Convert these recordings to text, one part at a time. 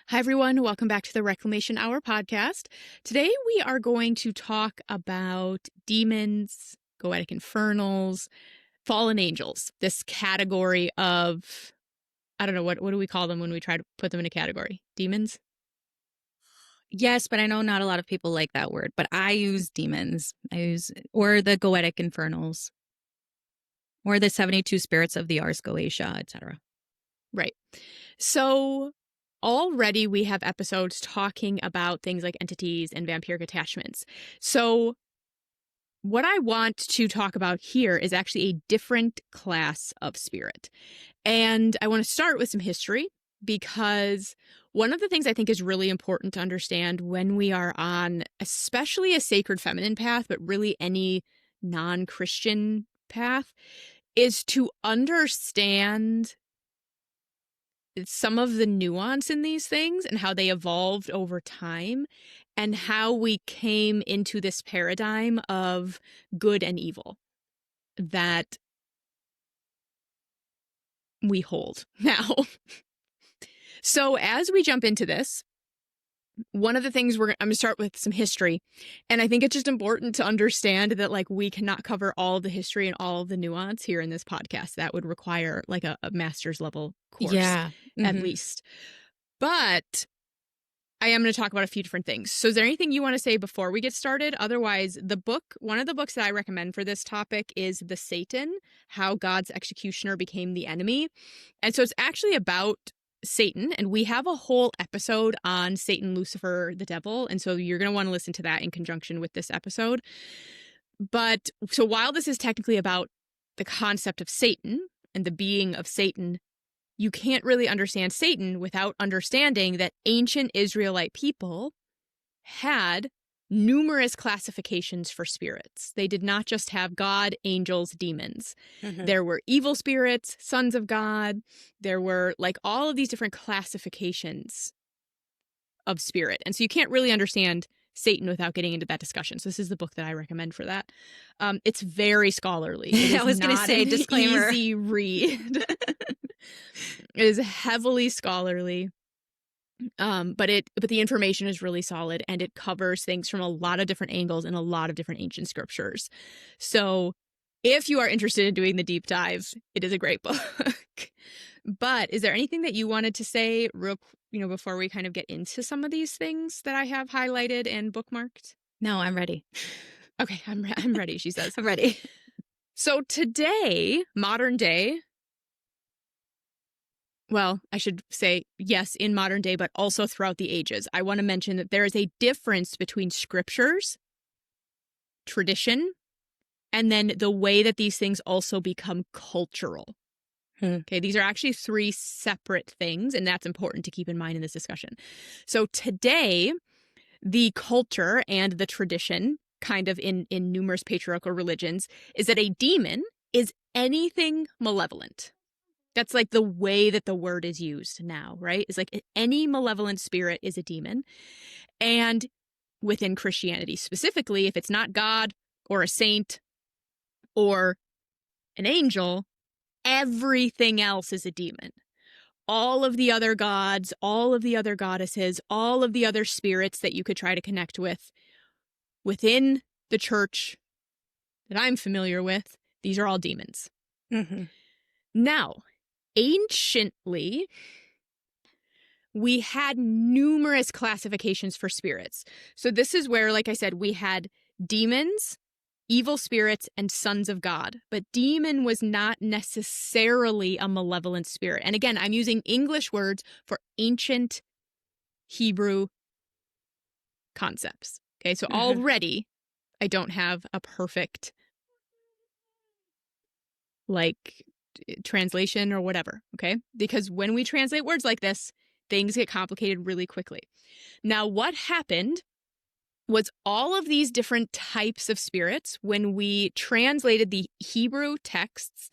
Hi, everyone. Welcome back to the Reclamation Hour podcast. Today, we are going to talk about demons, goetic infernals, fallen angels, this category of, I don't know, what do we call them when we try to put them in a category? Demons? Yes, but I know not a lot of people like that word, but I use demons. Or the goetic infernals, or the 72 spirits of the Ars Goetia, etc. Right. So already we have episodes talking about things like entities and vampiric attachments. So what I want to talk about here is actually a different class of spirit. And I want to start with some history because one of the things I think is really important to understand when we are on especially a sacred feminine path, but really any non-Christian path, is to understand some of the nuance in these things and how they evolved over time and how we came into this paradigm of good and evil that we hold now. So as we jump into this, one of the things I'm going to start with some history. And I think it's just important to understand that like we cannot cover all of the history and all of the nuance here in this podcast. That would require like a master's level course at least. But I am going to talk about a few different things. So is there anything you want to say before we get started? Otherwise, one of the books that I recommend for this topic is The Satan, How God's Executioner Became the Enemy. And so it's actually about Satan, and we have a whole episode on Satan, Lucifer, the devil, and so you're going to want to listen to that in conjunction with this episode. But so while this is technically about the concept of Satan and the being of Satan, you can't really understand Satan without understanding that ancient Israelite people had numerous classifications for spirits. They did not just have God, angels, demons. There were evil spirits, sons of God. There were like all of these different classifications of spirit. And so you can't really understand Satan without getting into that discussion. So this is the book that I recommend for that. It's very scholarly. I was going to say, disclaimer. Easy read. It is heavily scholarly. But the information is really solid and it covers things from a lot of different angles in a lot of different ancient scriptures. So if you are interested in doing the deep dive, it is a great book. But is there anything that you wanted to say before we kind of get into some of these things that I have highlighted and bookmarked? No, I'm ready. Okay, I'm ready, she says. I'm ready. So today, modern day, well, I should say, yes, in modern day, but also throughout the ages. I want to mention that there is a difference between scriptures, tradition, and then the way that these things also become cultural. Okay, these are actually three separate things, and that's important to keep in mind in this discussion. So today, the culture and the tradition, kind of in numerous patriarchal religions, is that a demon is anything malevolent. That's like the way that the word is used now, right? It's like any malevolent spirit is a demon. And within Christianity specifically, if it's not God or a saint or an angel, everything else is a demon. All of the other gods, all of the other goddesses, all of the other spirits that you could try to connect with within the church that I'm familiar with, these are all demons. Now, anciently, we had numerous classifications for spirits. So this is where, like I said, we had demons, evil spirits, and sons of God. But demon was not necessarily a malevolent spirit. And again, I'm using English words for ancient Hebrew concepts. Okay, so already I don't have a perfect translation or whatever, okay? Because when we translate words like this, things get complicated really quickly. Now, what happened was all of these different types of spirits, when we translated the Hebrew texts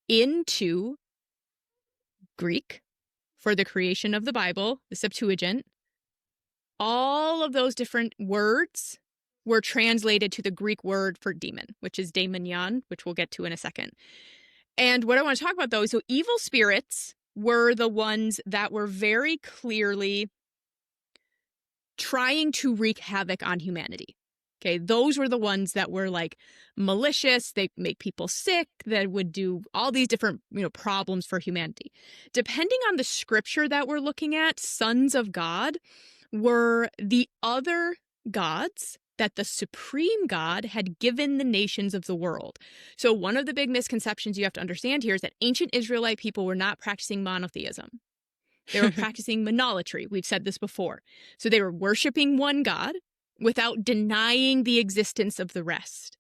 into Greek for the creation of the Bible, the Septuagint, all of those different words were translated to the Greek word for demon, which is daimonion, which we'll get to in a second. And what I want to talk about, though, so evil spirits were the ones that were very clearly trying to wreak havoc on humanity. Okay, those were the ones that were like malicious. They make people sick. That would do all these different, problems for humanity. Depending on the scripture that we're looking at, sons of God were the other gods that the supreme God had given the nations of the world. So one of the big misconceptions you have to understand here is that ancient Israelite people were not practicing monotheism. They were practicing monolatry. We've said this before. So they were worshiping one God without denying the existence of the rest.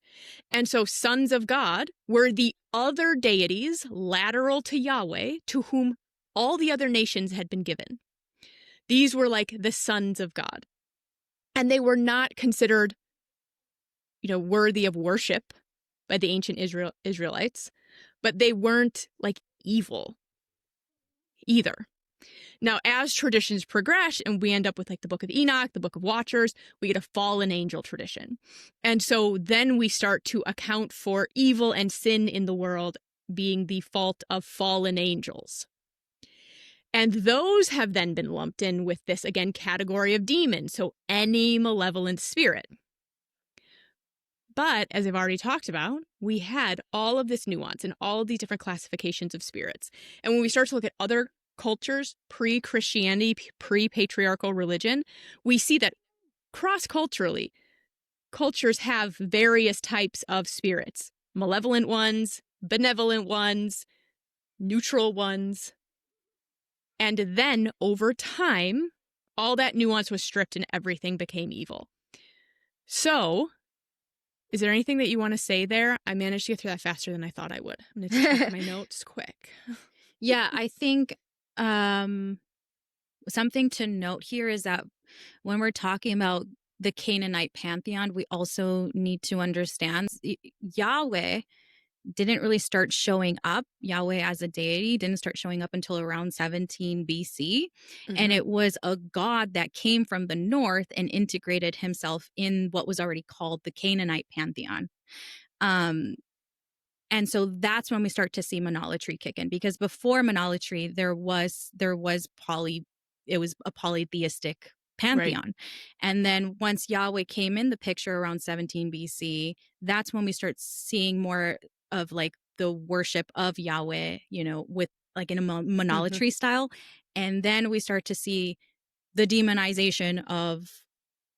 And so sons of God were the other deities lateral to Yahweh to whom all the other nations had been given. These were like the sons of God. And they were not considered, worthy of worship by the ancient Israelites, but they weren't like evil either. Now, as traditions progress and we end up with like the Book of Enoch, the Book of Watchers, we get a fallen angel tradition. And so then we start to account for evil and sin in the world being the fault of fallen angels. And those have then been lumped in with this, again, category of demons. So any malevolent spirit. But as I've already talked about, we had all of this nuance and all of these different classifications of spirits. And when we start to look at other cultures, pre-Christianity, pre-patriarchal religion, we see that cross-culturally, cultures have various types of spirits. Malevolent ones, benevolent ones, neutral ones. And then over time, all that nuance was stripped and everything became evil. So, is there anything that you want to say there? I managed to get through that faster than I thought I would. I'm going to check my notes quick. Yeah, I think something to note here is that when we're talking about the Canaanite pantheon, we also need to understand Yahweh didn't really start showing up. Yahweh as a deity didn't start showing up until around 17 BC. Mm-hmm. And it was a god that came from the north and integrated himself in what was already called the Canaanite pantheon. And so that's when we start to see monolatry kick in, because before monolatry, it was a polytheistic pantheon. Right. And then once Yahweh came in the picture around 17 BC, that's when we start seeing more of like the worship of Yahweh, with like in a monolatry style. And then we start to see the demonization of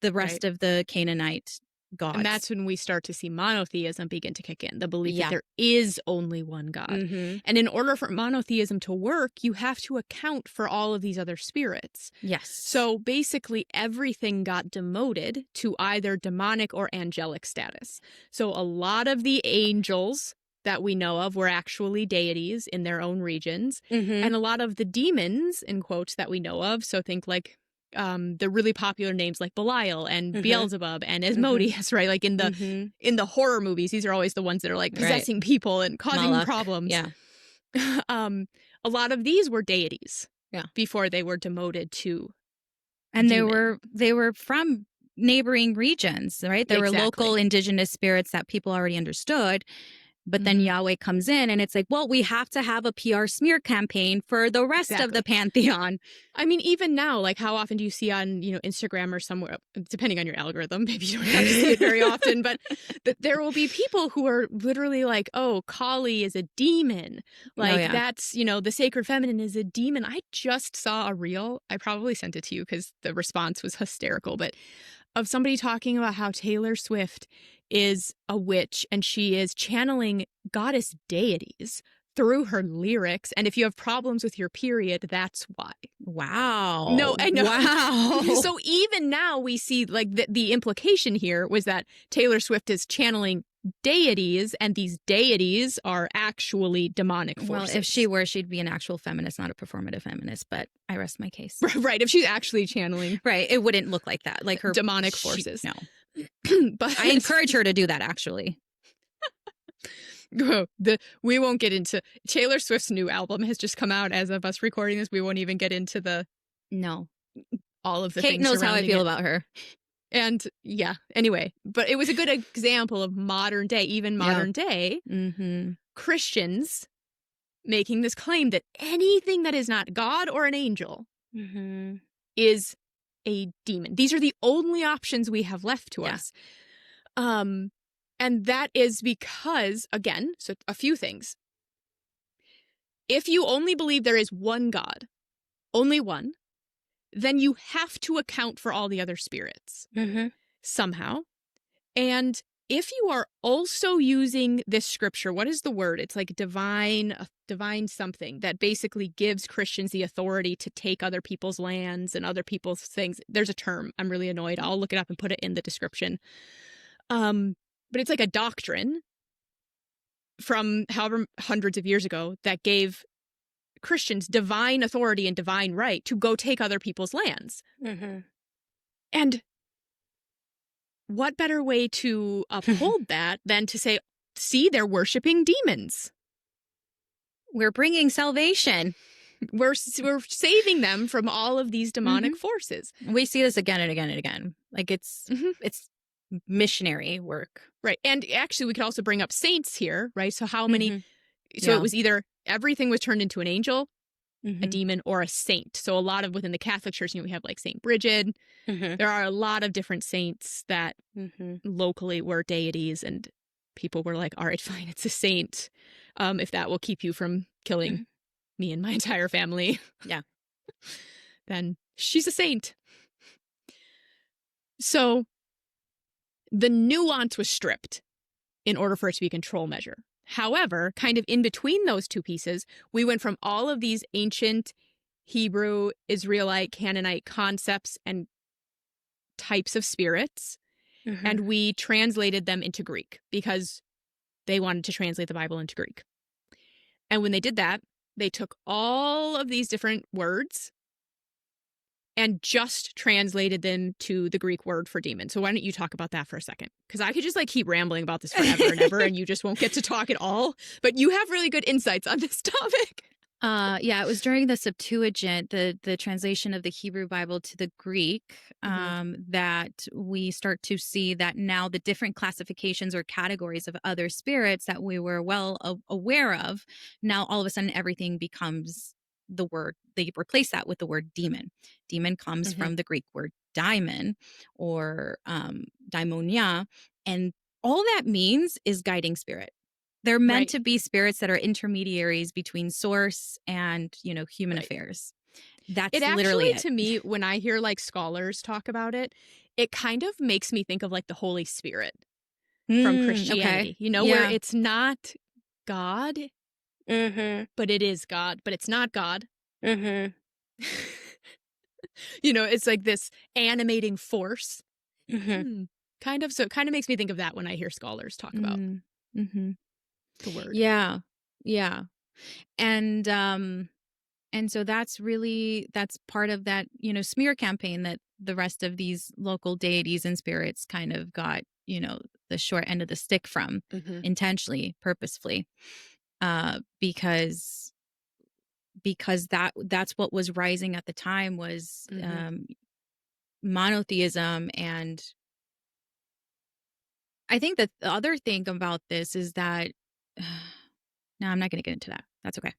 the rest of the Canaanite gods. And that's when we start to see monotheism begin to kick in, the belief that there is only one God. Mm-hmm. And in order for monotheism to work, you have to account for all of these other spirits. Yes. So basically everything got demoted to either demonic or angelic status. So a lot of the angels that we know of were actually deities in their own regions. Mm-hmm. And a lot of the demons, in quotes, that we know of, so think like the really popular names like Belial and Beelzebub and Asmodeus, right? Like in the horror movies, these are always the ones that are like possessing people and causing Moloch. problems. Yeah. A lot of these were deities before they were demoted to and demon. they were from neighboring regions, right? There were local indigenous spirits that people already understood. But then Yahweh comes in and it's like, well, we have to have a PR smear campaign for the rest of the pantheon. I mean, even now, like how often do you see on, Instagram or somewhere, depending on your algorithm, maybe you don't have to see it very often, but there will be people who are literally like, oh, Kali is a demon. Like that's, the sacred feminine is a demon. I just saw a reel. I probably sent it to you because the response was hysterical, but of somebody talking about how Taylor Swift is a witch and she is channeling goddess deities through her lyrics. And if you have problems with your period, that's why. Wow. No, I know. Wow. So even now we see like the implication here was that Taylor Swift is channeling deities and these deities are actually demonic forces. Well, if she were, she'd be an actual feminist, not a performative feminist, but I rest my case. Right. If she's actually channeling. Right. It wouldn't look like that. Like her demonic forces. No. But I encourage her to do that, actually. We won't get into Taylor Swift's new album has just come out as of us recording this. We won't even get into all of the Kate things. knows how I feel it. about her. And anyway, but it was a good example of modern day Christians making this claim that anything that is not God or an angel is a demon. These are the only options we have left to us. And that is because, again, so a few things. If you only believe there is one God, only one, then you have to account for all the other spirits somehow. And if you are also using this scripture, what is the word? It's like divine something that basically gives Christians the authority to take other people's lands and other people's things. There's a term. I'm really annoyed. I'll look it up and put it in the description. But it's like a doctrine from however hundreds of years ago that gave Christians divine authority and divine right to go take other people's lands. And what better way to uphold that than to say, see, they're worshiping demons. We're bringing salvation. We're saving them from all of these demonic forces. We see this again and again and again. Like it's missionary work. Right. And actually, we could also bring up saints here, right? So how many... So it was either everything was turned into an angel, a demon, or a saint. So a lot of within the Catholic Church, we have like Saint Bridget. There are a lot of different saints that locally were deities, and people were like, all right, fine, it's a saint. If that will keep you from killing me and my entire family. Then she's a saint. So the nuance was stripped in order for it to be a control measure. However, kind of in between those two pieces, we went from all of these ancient Hebrew, Israelite, Canaanite concepts and types of spirits, and we translated them into Greek because they wanted to translate the Bible into Greek. And when they did that, they took all of these different words and just translated them to the Greek word for demon. So why don't you talk about that for a second? Because I could just like keep rambling about this forever and ever, and you just won't get to talk at all. But you have really good insights on this topic. It was during the Septuagint, the translation of the Hebrew Bible to the Greek, that we start to see that now the different classifications or categories of other spirits that we were well aware of, now all of a sudden everything becomes the word. They replace that with the word demon. Demon comes from the Greek word daimon or daimonia, and all that means is guiding spirit. They're meant to be spirits that are intermediaries between source and, human affairs. That's literally it. To me, when I hear like scholars talk about it, it kind of makes me think of like the Holy Spirit from Christianity, where it's not God, but it is God, but it's not God. It's like this animating force. Kind of. So it kind of makes me think of that when I hear scholars talk about the word. Yeah. And so that's part of that, smear campaign that the rest of these local deities and spirits kind of got, the short end of the stick from intentionally, purposefully, because that's what was rising at the time was monotheism. And I think that the other thing about this is that no, I'm not going to get into that. That's okay.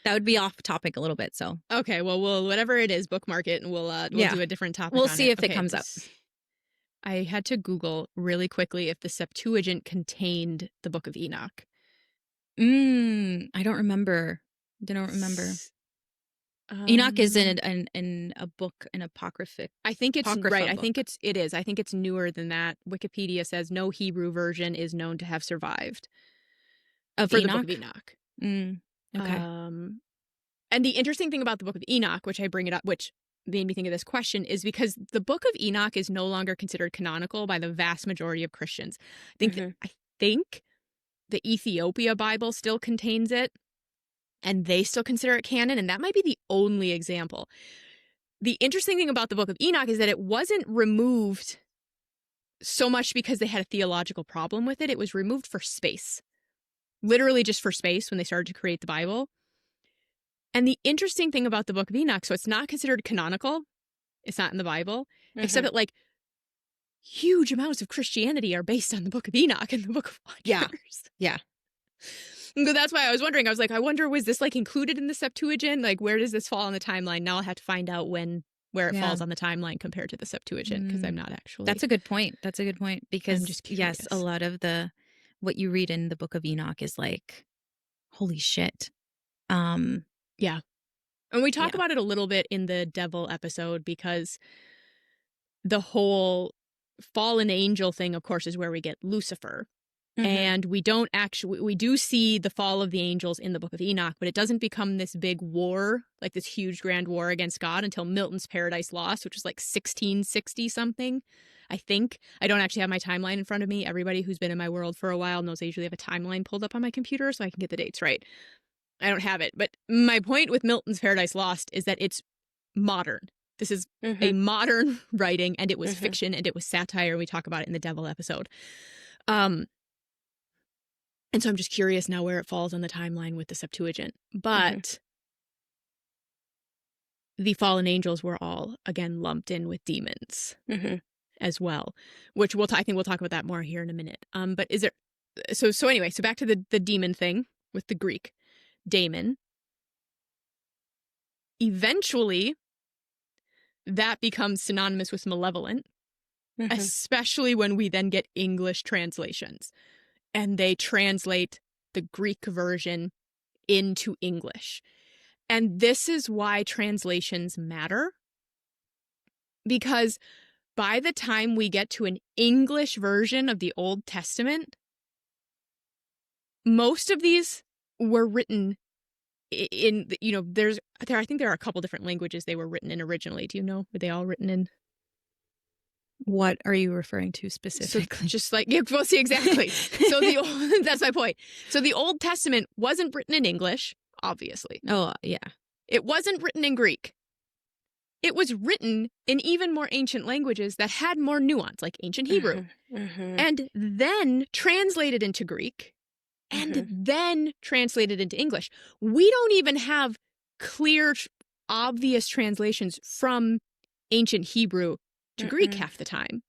That would be off topic a little bit. So okay, well, whatever it is, bookmark it, and we'll do a different topic. We'll see if it comes up. I had to Google really quickly if the Septuagint contained the Book of Enoch. I don't remember. Enoch is in a book, an apocryphic. I think it's right. Book. I think it is. I think it's newer than that. Wikipedia says no Hebrew version is known to have survived of for Enoch? the Book of Enoch. Okay. And the interesting thing about the Book of Enoch, which I bring it up, which made me think of this question, is because the Book of Enoch is no longer considered canonical by the vast majority of Christians. I think the Ethiopia Bible still contains it, and they still consider it canon, and that might be the only example. The interesting thing about the Book of Enoch is that it wasn't removed so much because they had a theological problem with it. It was removed for space. Literally just for space when they started to create the Bible. And the interesting thing about the Book of Enoch, so it's not considered canonical. It's not in the Bible, except that like huge amounts of Christianity are based on the Book of Enoch and the Book of Wonders. Yeah. That's why I was wondering. I was like, I wonder, was this like included in the Septuagint? Like, where does this fall on the timeline? Now I'll have to find out where it falls on the timeline compared to the Septuagint, because I'm not actually. That's a good point. Because I'm just curious. yes, a lot of what you read in the Book of Enoch is like, holy shit. Yeah. And we talk about it a little bit in the devil episode, because the whole fallen angel thing, of course, is where we get Lucifer. And we do see the fall of the angels in the Book of Enoch, but it doesn't become this big war, like this huge grand war against God, until Milton's Paradise Lost, which was like 1660 something, I think. I don't actually have my timeline in front of me. Everybody who's been in my world for a while knows I usually have a timeline pulled up on my computer so I can get the dates right. I don't have it. But my point with Milton's Paradise Lost is that it's modern. This is a modern writing, and it was fiction, and it was satire. We talk about it in the devil episode. And so I'm just curious now where it falls on the timeline with the Septuagint. But the fallen angels were all, again, lumped in with demons as well, which I think we'll talk about that more here in a minute. But is there... So anyway, so back to the demon thing with the Greek. Daemon. Eventually, that becomes synonymous with malevolent, especially when we then get English translations. And they translate the Greek version into English. And this is why translations matter. Because by the time we get to an English version of the Old Testament, most of these were written in, I think there are a couple different languages they were written in originally. Do you know? Were they all written in? What are you referring to specifically? So just like, yeah, well, see, exactly. So that's my point. So the Old Testament wasn't written in English, obviously. Oh, yeah. It wasn't written in Greek. It was written in even more ancient languages that had more nuance, like ancient Hebrew, and then translated into Greek, and then translated into English. We don't even have clear, obvious translations from ancient Hebrew to Greek half the time.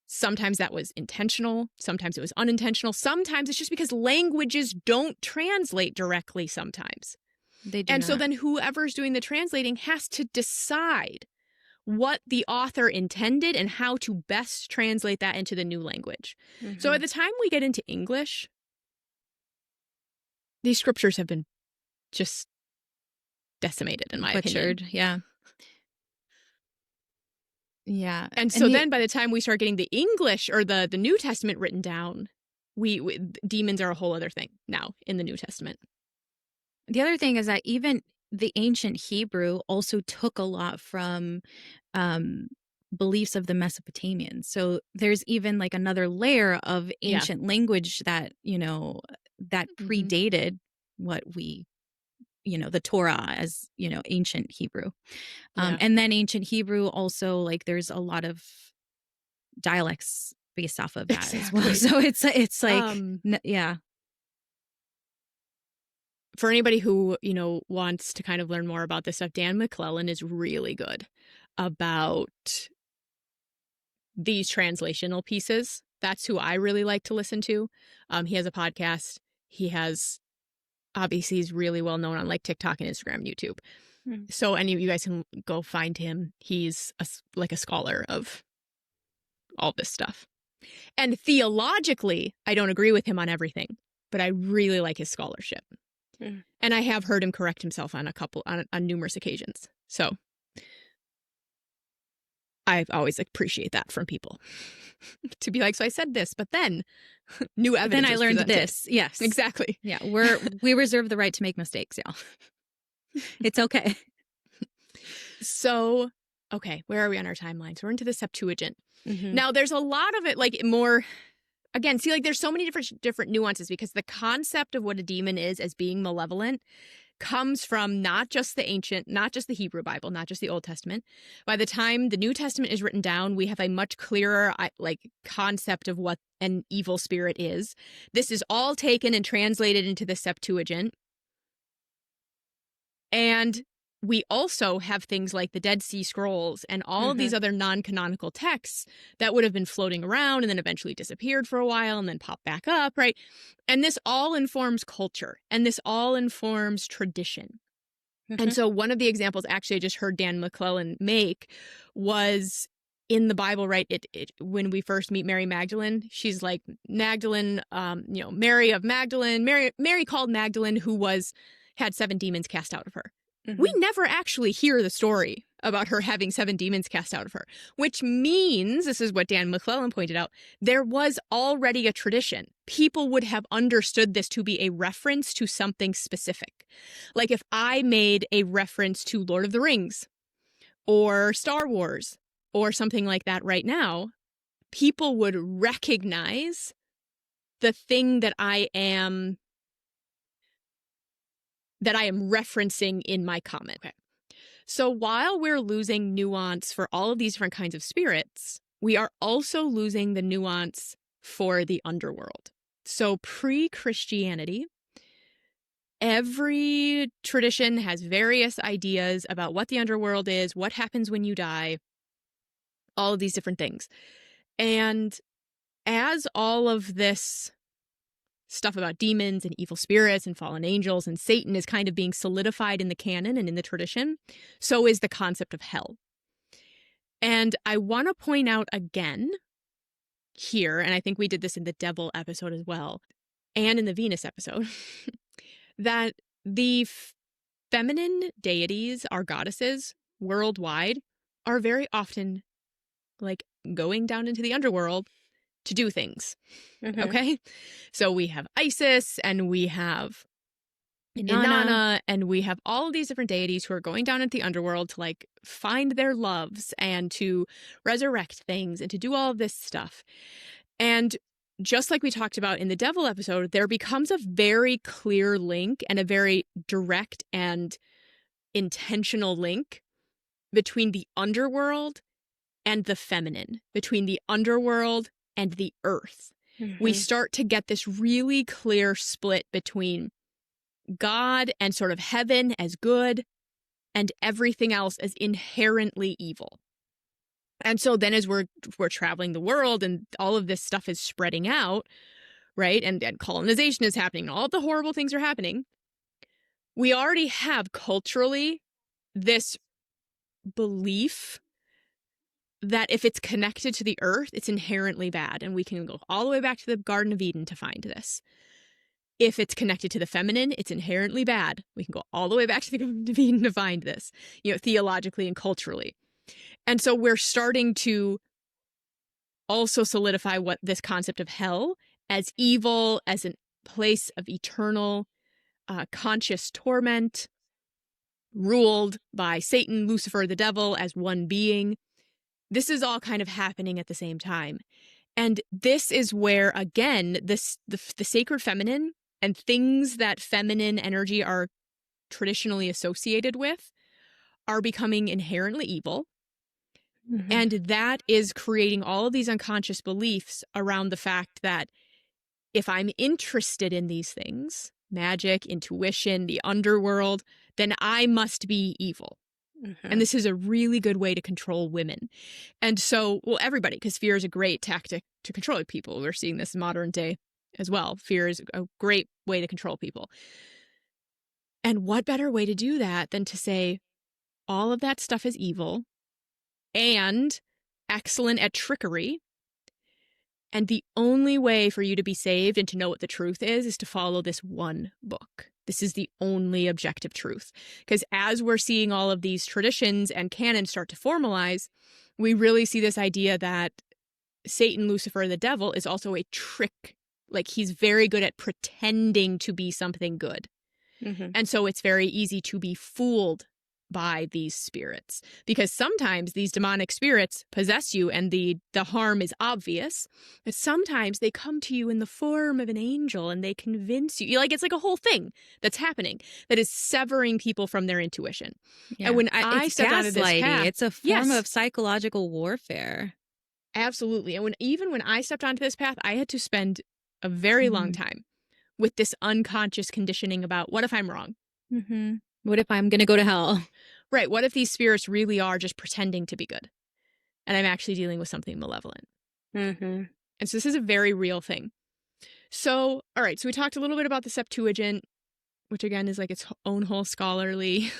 Sometimes that was intentional. Sometimes it was unintentional. Sometimes it's just because languages don't translate directly sometimes. They do and not. So then whoever's doing the translating has to decide what the author intended and how to best translate that into the new language. So by the time we get into English, these scriptures have been just decimated, in my opinion. Yeah. Yeah. And so then by the time we start getting the English or the New Testament written down, we demons are a whole other thing now in the New Testament. The other thing is that even the ancient Hebrew also took a lot from beliefs of the Mesopotamians. So there's even like another layer of ancient language that, that predated what we, the Torah as, ancient Hebrew. And then ancient Hebrew also, like, there's a lot of dialects based off of that as well. So it's like, yeah. For anybody who, wants to kind of learn more about this stuff, Dan McClellan is really good about these translational pieces. That's who I really like to listen to. He has a podcast. Obviously, he's really well known on like TikTok and Instagram and YouTube. So any of you guys can go find him. He's like a scholar of all this stuff. And theologically, I don't agree with him on everything, but I really like his scholarship. And I have heard him correct himself on numerous occasions. So I always appreciate that from people. To be like, so I said this, but then new evidence. Then I learned this. Yes. Exactly. Yeah. We reserve the right to make mistakes, y'all. It's okay. So, okay, where are we on our timeline? So we're into the Septuagint. Now there's a lot of it, like more, again, see, like there's so many different nuances, because the concept of what a demon is as being malevolent comes from not just the Hebrew Bible, not just the Old Testament. By the time the New Testament is written down, we have a much clearer concept of what an evil spirit is. This is all taken and translated into the Septuagint. And we also have things like the Dead Sea Scrolls and all of these other non-canonical texts that would have been floating around and then eventually disappeared for a while and then popped back up, right? And this all informs culture, and this all informs tradition. And so one of the examples actually I just heard Dan McClellan make was in the Bible, right? When we first meet Mary Magdalene, she's like Magdalene, Mary of Magdalene, Mary called Magdalene, who had 7 demons cast out of her. We never actually hear the story about her having 7 demons cast out of her, which means, this is what Dan McClellan pointed out, there was already a tradition. People would have understood this to be a reference to something specific. Like if I made a reference to Lord of the Rings or Star Wars or something like that right now, people would recognize the thing that I am referencing in my comment. Okay. So while we're losing nuance for all of these different kinds of spirits, we are also losing the nuance for the underworld. So pre-Christianity, every tradition has various ideas about what the underworld is, what happens when you die, all of these different things. And as all of this stuff about demons and evil spirits and fallen angels and Satan is kind of being solidified in the canon and in the tradition, so is the concept of hell. And I want to point out again here, and I think we did this in the Devil episode as well, and in the Venus episode, that the feminine deities, our goddesses worldwide, are very often like going down into the underworld to do things. Okay? So we have Isis and we have Inanna, and we have all of these different deities who are going down into the underworld to like find their loves and to resurrect things and to do all of this stuff. And just like we talked about in the Devil episode, there becomes a very clear link and a very direct and intentional link between the underworld and the feminine, between the underworld and the earth. We start to get this really clear split between God and sort of heaven as good and everything else as inherently evil. And so then as we're traveling the world and all of this stuff is spreading out, right, and colonization is happening, and all the horrible things are happening, we already have culturally this belief that if it's connected to the earth, it's inherently bad. And we can go all the way back to the Garden of Eden to find this. If it's connected to the feminine, it's inherently bad. We can go all the way back to the Garden of Eden to find this, theologically and culturally. And so we're starting to also solidify what this concept of hell as evil, as a place of eternal, conscious torment, ruled by Satan, Lucifer, the devil, as one being. This is all kind of happening at the same time. And this is where, again, the sacred feminine and things that feminine energy are traditionally associated with are becoming inherently evil. And that is creating all of these unconscious beliefs around the fact that if I'm interested in these things, magic, intuition, the underworld, then I must be evil. And this is a really good way to control women. And so, well, everybody, because fear is a great tactic to control people. We're seeing this in modern day as well. Fear is a great way to control people. And what better way to do that than to say all of that stuff is evil and excellent at trickery. And the only way for you to be saved and to know what the truth is to follow this one book. This is the only objective truth. Because as we're seeing all of these traditions and canons start to formalize, we really see this idea that Satan, Lucifer, the devil is also a trick. Like he's very good at pretending to be something good. And so it's very easy to be fooled by these spirits, because sometimes these demonic spirits possess you and the harm is obvious, but sometimes they come to you in the form of an angel and they convince you, like it's like a whole thing that's happening that is severing people from their intuition. Yeah. And when I stepped onto this path, it's a form of psychological warfare. Absolutely. And even when I stepped onto this path, I had to spend a very long time with this unconscious conditioning about what if I'm wrong? What if I'm going to go to hell? Right. What if these spirits really are just pretending to be good? And I'm actually dealing with something malevolent. Mm-hmm. And so this is a very real thing. So, all right. So we talked a little bit about the Septuagint, which again is like its own whole scholarly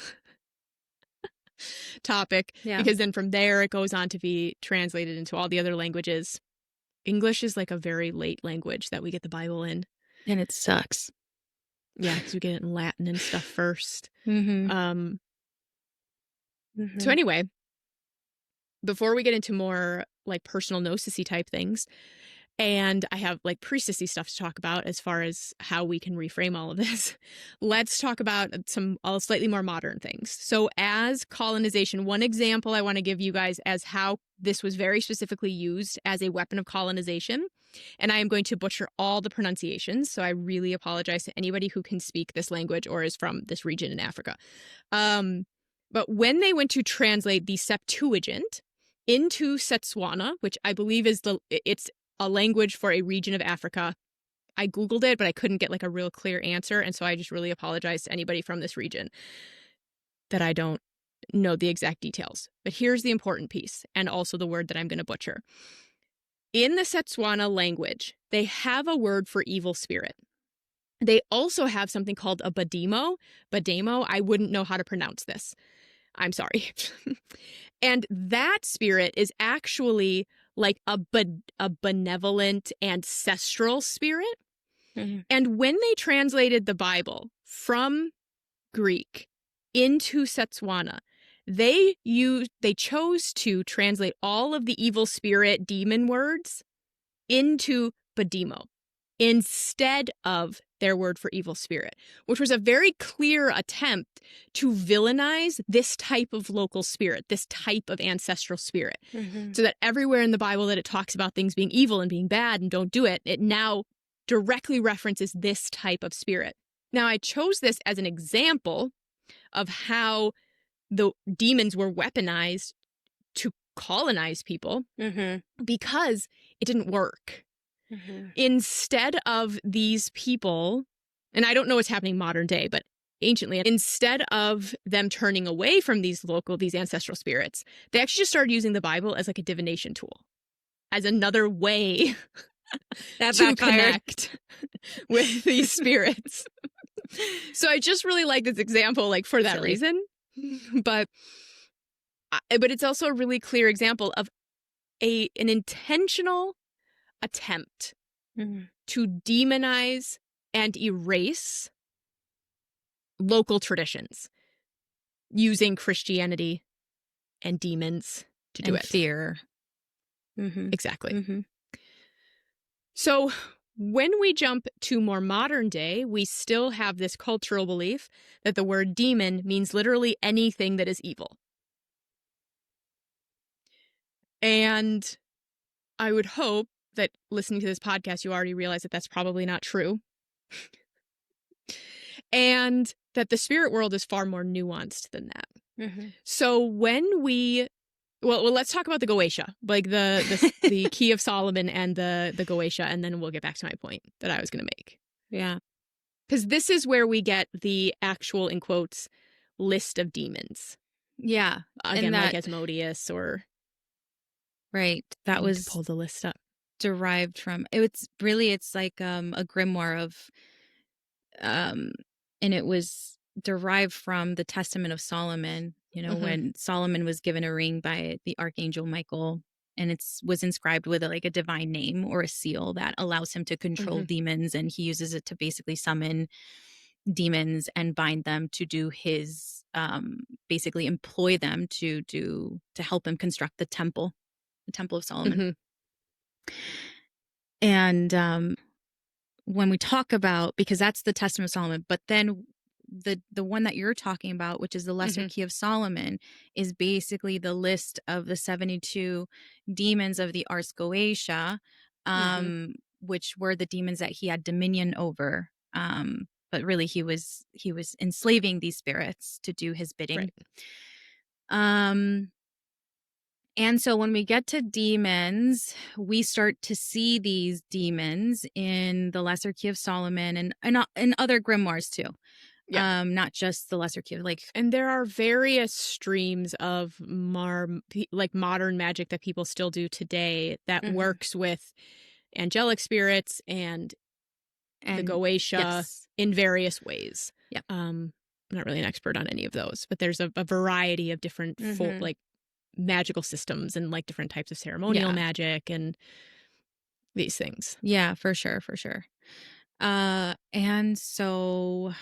topic, Yeah. because then from there it goes on to be translated into all the other languages. English is like a very late language that we get the Bible in. And it sucks. Yeah, because we get it in Latin and stuff first. Mm-hmm. So anyway, before we get into more like personal gnosis-y type things, and I have like priestessy stuff to talk about as far as how we can reframe all of this, let's talk about some slightly more modern things. So as colonization, one example I want to give you guys as how this was very specifically used as a weapon of colonization, and I am going to butcher all the pronunciations, so I really apologize to anybody who can speak this language or is from this region in Africa. But when they went to translate the Septuagint into Setswana, which I believe is it's a language for a region of Africa. I Googled it, but I couldn't get like a real clear answer. And so I just really apologize to anybody from this region that I don't know the exact details. But here's the important piece, and also the word that I'm going to butcher. In the Setswana language, they have a word for evil spirit. They also have something called a bademo. Bademo, I wouldn't know how to pronounce this. I'm sorry. And that spirit is actually like a benevolent ancestral spirit. Mm-hmm. And when they translated the Bible from Greek into Setswana, they chose to translate all of the evil spirit demon words into bademo instead of their word for evil spirit, which was a very clear attempt to villainize this type of local spirit, this type of ancestral spirit. Mm-hmm. So that everywhere in the Bible that it talks about things being evil and being bad and don't do it, it now directly references this type of spirit. Now, I chose this as an example of how the demons were weaponized to colonize people because it didn't work. Instead of these people, and I don't know what's happening modern day, but anciently, instead of them turning away from these ancestral spirits, they actually just started using the Bible as like a divination tool, as another way to connect with these spirits. So I just really like this example, like for that reason. But it's also a really clear example of an intentional attempt to demonize and erase local traditions using Christianity and demons to do it. Fear. Exactly. So when we jump to more modern day, we still have this cultural belief that the word demon means literally anything that is evil. And I would hope that listening to this podcast, you already realize that that's probably not true. And that the spirit world is far more nuanced than that. So when we, well, let's talk about the Goetia, like the Key of Solomon and the Goetia, and then we'll get back to my point that I was going to make. Yeah. Because this is where we get the actual, in quotes, list of demons. Yeah. Again, like Asmodeus or... Right. That was... to pull the list up. Derived from... It's like a grimoire of... and it was derived from the Testament of Solomon, you know, when Solomon was given a ring by the Archangel Michael, and it was inscribed with a divine name or a seal that allows him to control demons, and he uses it to basically summon demons and bind them to do his, basically employ them to help him construct the Temple of Solomon. And when we talk about, because that's the Testament of Solomon, but then the one that you're talking about, which is the Lesser Key of Solomon, is basically the list of the 72 demons of the Ars Goetia, which were the demons that he had dominion over. But really he was enslaving these spirits to do his bidding. And so when we get to demons, we start to see these demons in the Lesser Key of Solomon and other grimoires too. Yeah. Not just the lesser cube. Like, and there are various streams of modern magic that people still do today that works with angelic spirits and the Goetia in various ways. Yeah. I'm not really an expert on any of those, but there's a variety of different magical systems and like different types of ceremonial magic and these things. Yeah, for sure. And so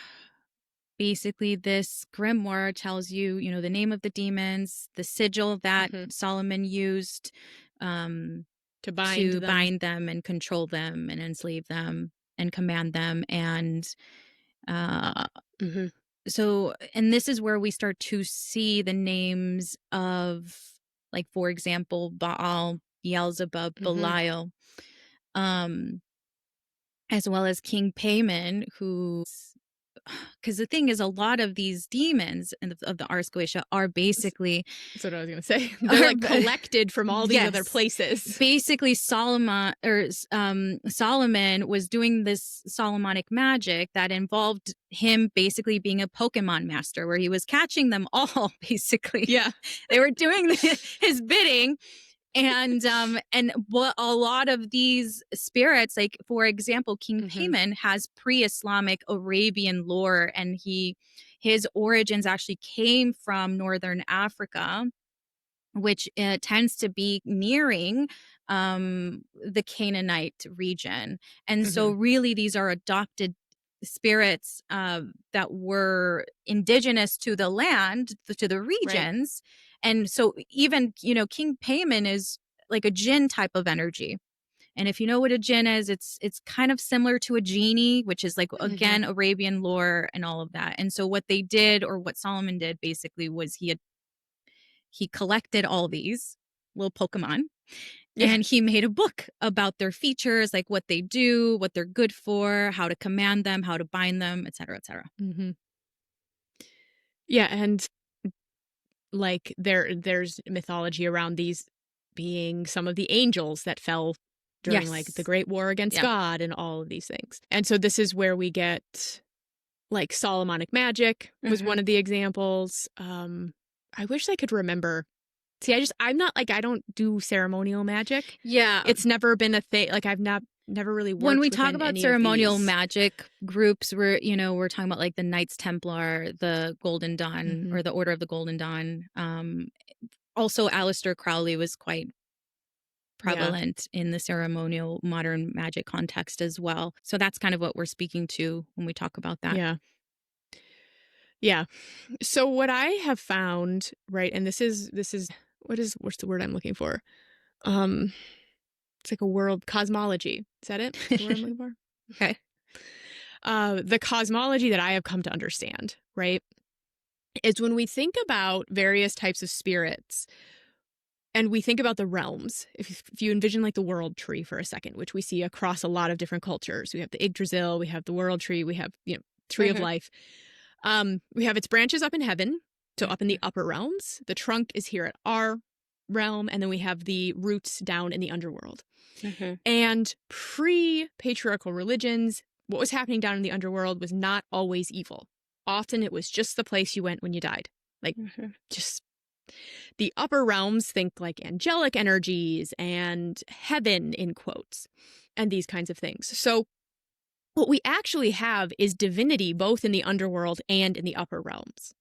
basically this grimoire tells you, you know, the name of the demons, the sigil that Solomon used to bind them and control them and enslave them and command them. And so, and this is where we start to see the names of, like, for example, Baal, Beelzebub, Belial, as well as King Payman, who, because the thing is, a lot of these demons of the Ars Goetia are basically... That's what I was going to say. They're like collected from all these other places. Basically, Solomon was doing this Solomonic magic that involved him basically being a Pokemon master, where he was catching them all, basically. Yeah. They were doing his bidding. And what a lot of these spirits, like, for example, King Payman has pre-Islamic Arabian lore, and his origins actually came from Northern Africa, which tends to be nearing the Canaanite region. And so really these are adopted spirits that were indigenous to the land, to the regions. Right. And so even, you know, King Payman is like a jinn type of energy. And if you know what a jinn is, it's kind of similar to a genie, which is like, again, Arabian lore and all of that. And so what they did, or what Solomon did basically, was he collected all these little Pokemon and he made a book about their features, like what they do, what they're good for, how to command them, how to bind them, et cetera, et cetera. Yeah. And like there's mythology around these being some of the angels that fell during like the Great War against God and all of these things. And so this is where we get like Solomonic magic was one of the examples. I wish I could remember. See, I'm not like, I don't do ceremonial magic. Yeah. It's never been a thing. Like I've never really worked. When we talk about ceremonial magic groups, we're talking about like the Knights Templar, the Golden Dawn, or the Order of the Golden Dawn. Also, Aleister Crowley was quite prevalent in the ceremonial modern magic context as well. So that's kind of what we're speaking to when we talk about that. Yeah. Yeah. So what I have found, right, and this is what's the word I'm looking for? It's like a world cosmology. Is that it? Is that what I'm looking for? Okay. The cosmology that I have come to understand, right, is when we think about various types of spirits and we think about the realms, if you envision like the world tree for a second, which we see across a lot of different cultures. We have the Yggdrasil, we have the world tree, we have, you know, tree of life. We have its branches up in heaven, so up in the upper realms. The trunk is here at our realm, and then we have the roots down in the underworld. And pre-patriarchal religions, what was happening down in the underworld was not always evil. Often it was just the place you went when you died. Like, just the upper realms, think like angelic energies and heaven, in quotes, and these kinds of things. So what we actually have is divinity both in the underworld and in the upper realms.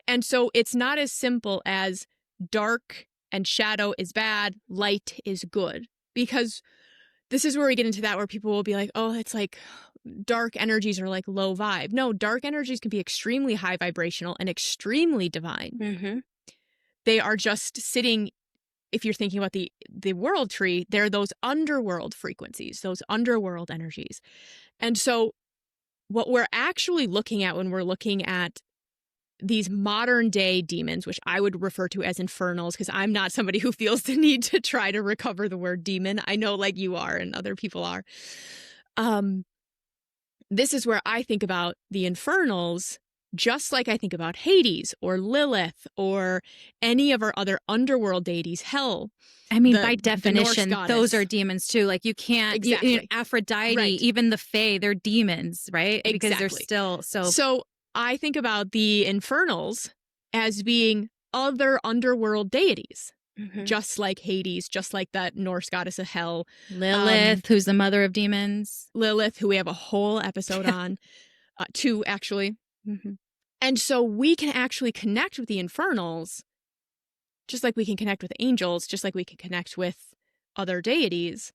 And so it's not as simple as dark and shadow is bad, light is good. Because this is where we get into that, where people will be like, oh, it's like dark energies are like low vibe. No, dark energies can be extremely high vibrational and extremely divine. They are just sitting, if you're thinking about the world tree, they're those underworld frequencies, those underworld energies. And so what we're actually looking at when we're looking at these modern day demons, which I would refer to as infernals, because I'm not somebody who feels the need to try to recover the word demon. I know like you are and other people are. This is where I think about the infernals, just like I think about Hades or Lilith or any of our other underworld deities, hell. I mean, by definition, those are demons too. Like you can't, Aphrodite, even the Fae, they're demons, right? Because they're still so. I think about the Infernals as being other underworld deities, just like Hades, just like that Norse goddess of hell. Lilith, who's the mother of demons. Lilith, who we have a whole episode on, 2 actually. And so we can actually connect with the Infernals, just like we can connect with angels, just like we can connect with other deities,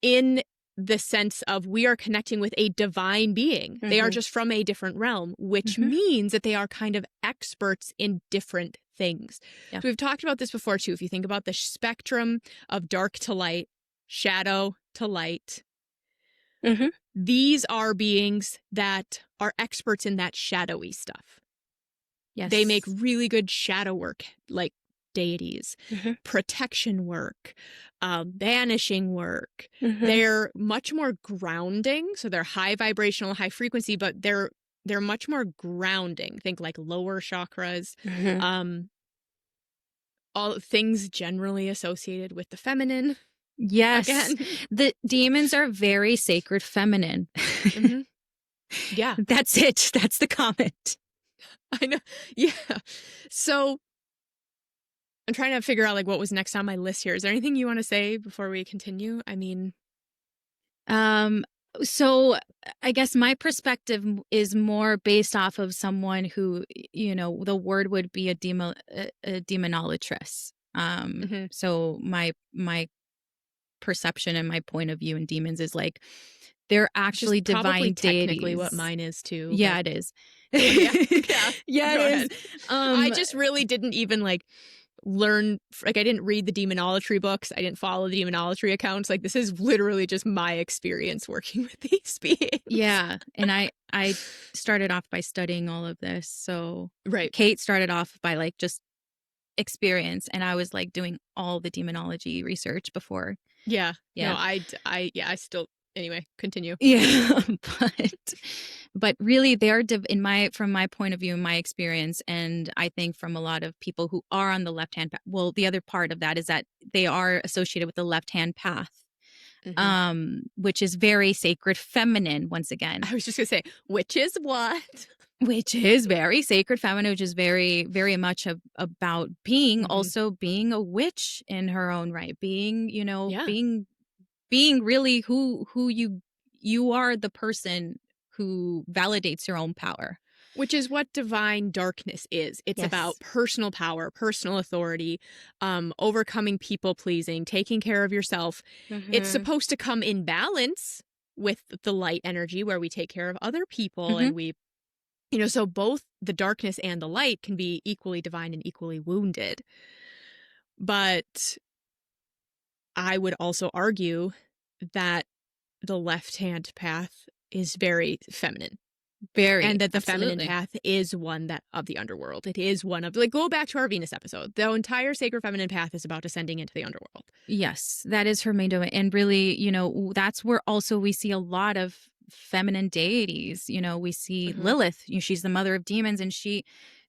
in the sense of we are connecting with a divine being. They are just from a different realm, which means that they are kind of experts in different things. Yeah. So we've talked about this before too. If you think about the spectrum of dark to light, shadow to light, these are beings that are experts in that shadowy stuff. Yes. They make really good shadow work, like deities, protection work, banishing work. They're much more grounding. So they're high vibrational, high frequency, but they're much more grounding. Think like lower chakras. All things generally associated with the feminine. Yes. Again. The demons are very sacred feminine. Yeah. That's it. That's the comment. I know. Yeah. So I'm trying to figure out like what was next on my list here. Is there anything you want to say before we continue? I mean, so I guess my perspective is more based off of someone who, you know, the word would be a demonolatress. So my perception and my point of view in demons is like they're actually divine probably deities. Technically, what mine is too. Yeah, but... it is. Yeah, it is. I just really didn't even like learn. Like, I didn't read the demonolatry books. I didn't follow the demonolatry accounts. Like, this is literally just my experience working with these beings. Yeah, and I started off by studying all of this. So right, Kate started off by like just experience, and I was like doing all the demonology research before. Yeah. No, I still. Anyway, continue. Yeah, but really, they're from my point of view, my experience, and I think from a lot of people who are on the left hand path. Well, the other part of that is that they are associated with the left hand path, which is very sacred feminine. Once again, I was just gonna say, which is what? Which is very sacred feminine, which is very, very much about being also being a witch in her own right, being, you know, being really who you are, the person who validates your own power. Which is what divine darkness is. It's about personal power, personal authority, overcoming people pleasing, taking care of yourself. It's supposed to come in balance with the light energy where we take care of other people and we, you know, so both the darkness and the light can be equally divine and equally wounded. But I would also argue that the left-hand path is very feminine. And that the feminine path is one that of the underworld. It is one of, like, go back to our Venus episode. The entire sacred feminine path is about descending into the underworld. Yes, that is her main domain. And really, you know, that's where also we see a lot of feminine deities. You know, we see Lilith, you know, she's the mother of demons, and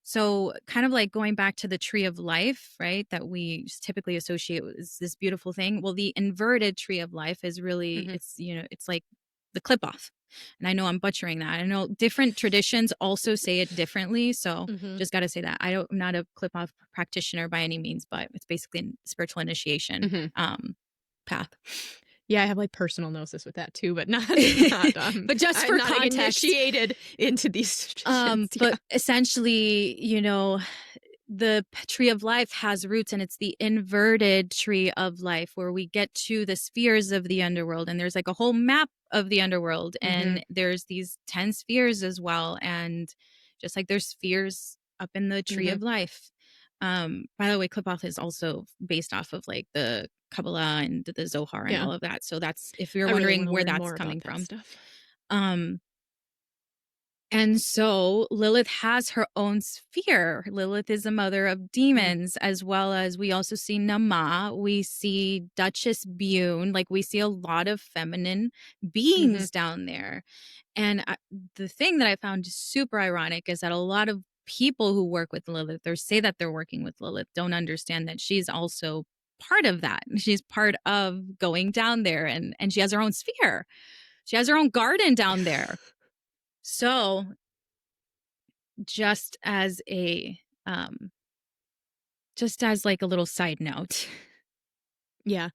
so kind of like going back to the tree of life, right, that we typically associate with this beautiful thing. Well, the inverted tree of life is really, it's, you know, it's like the clip off. And I know I'm butchering that. I know different traditions also say it differently. So just got to say that. I'm not a clip off practitioner by any means, but it's basically a spiritual initiation path. Yeah, I have like personal gnosis with that too, but not but just for context, initiated into these traditions. But essentially, you know, the tree of life has roots, and it's the inverted tree of life where we get to the spheres of the underworld, and there's like a whole map of the underworld, and there's these 10 spheres as well, and just like there's spheres up in the tree of life. By the way, Klipoth is also based off of like the Kabbalah and the Zohar and all of that. So that's, if you're wondering where that's coming from. And so Lilith has her own sphere. Lilith is the mother of demons, as well as we also see Nama. We see Duchess Bune. Like, we see a lot of feminine beings down there. And the thing that I found super ironic is that a lot of people who work with Lilith or say that they're working with Lilith don't understand that she's also part of that. She's part of going down there, and she has her own sphere. She has her own garden down there. So just as like a little side note. Yeah.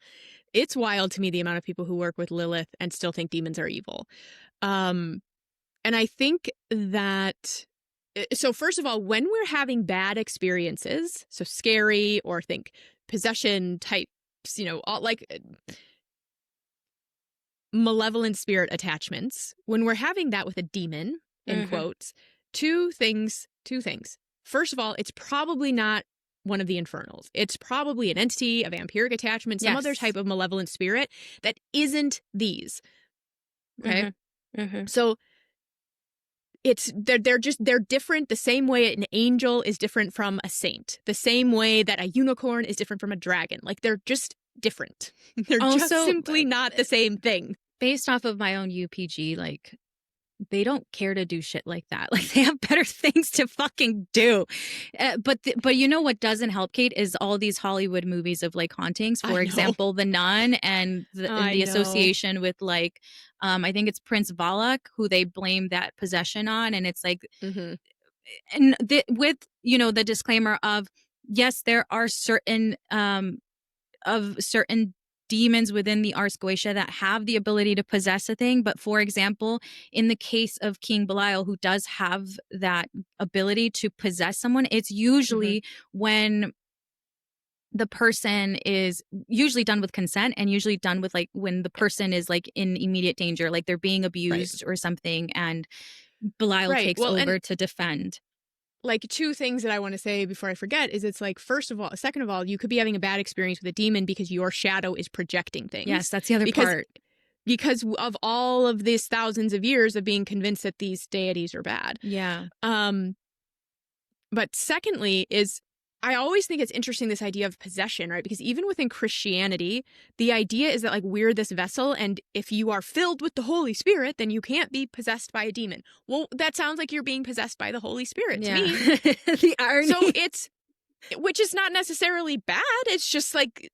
It's wild to me the amount of people who work with Lilith and still think demons are evil. And I think that, so first of all, when we're having bad experiences, so scary or think possession types, all, like malevolent spirit attachments, when we're having that with a demon, in quotes, two things. First of all, it's probably not one of the infernals. It's probably an entity, a vampiric attachment, some other type of malevolent spirit that isn't these. Okay. So they're different the same way an angel is different from a saint, the same way that a unicorn is different from a dragon. Like, they're just different. They're just simply not the same thing. Based off of my own UPG, like, they don't care to do shit like that. Like, they have better things to fucking do. But you know what doesn't help, Kate, is all these Hollywood movies of like hauntings. For example, The Nun and the association with like, I think it's Prince Valak, who they blame that possession on. And it's like, and with, the disclaimer of, yes, there are certain demons within the Ars Goetia that have the ability to possess a thing. But for example, in the case of King Belial, who does have that ability to possess someone, it's usually when the person is usually done with consent and usually done with like when the person is like in immediate danger, like they're being abused or something, and Belial takes over to defend. Like, two things that I want to say before I forget is, it's like, second of all, you could be having a bad experience with a demon because your shadow is projecting things. Yes, that's the other part. Because of all of these thousands of years of being convinced that these deities are bad. Yeah. But secondly is, I always think it's interesting, this idea of possession, right? Because even within Christianity, the idea is that like we're this vessel, and if you are filled with the Holy Spirit, then you can't be possessed by a demon. Well, that sounds like you're being possessed by the Holy Spirit to me. The irony. So which is not necessarily bad. It's just like,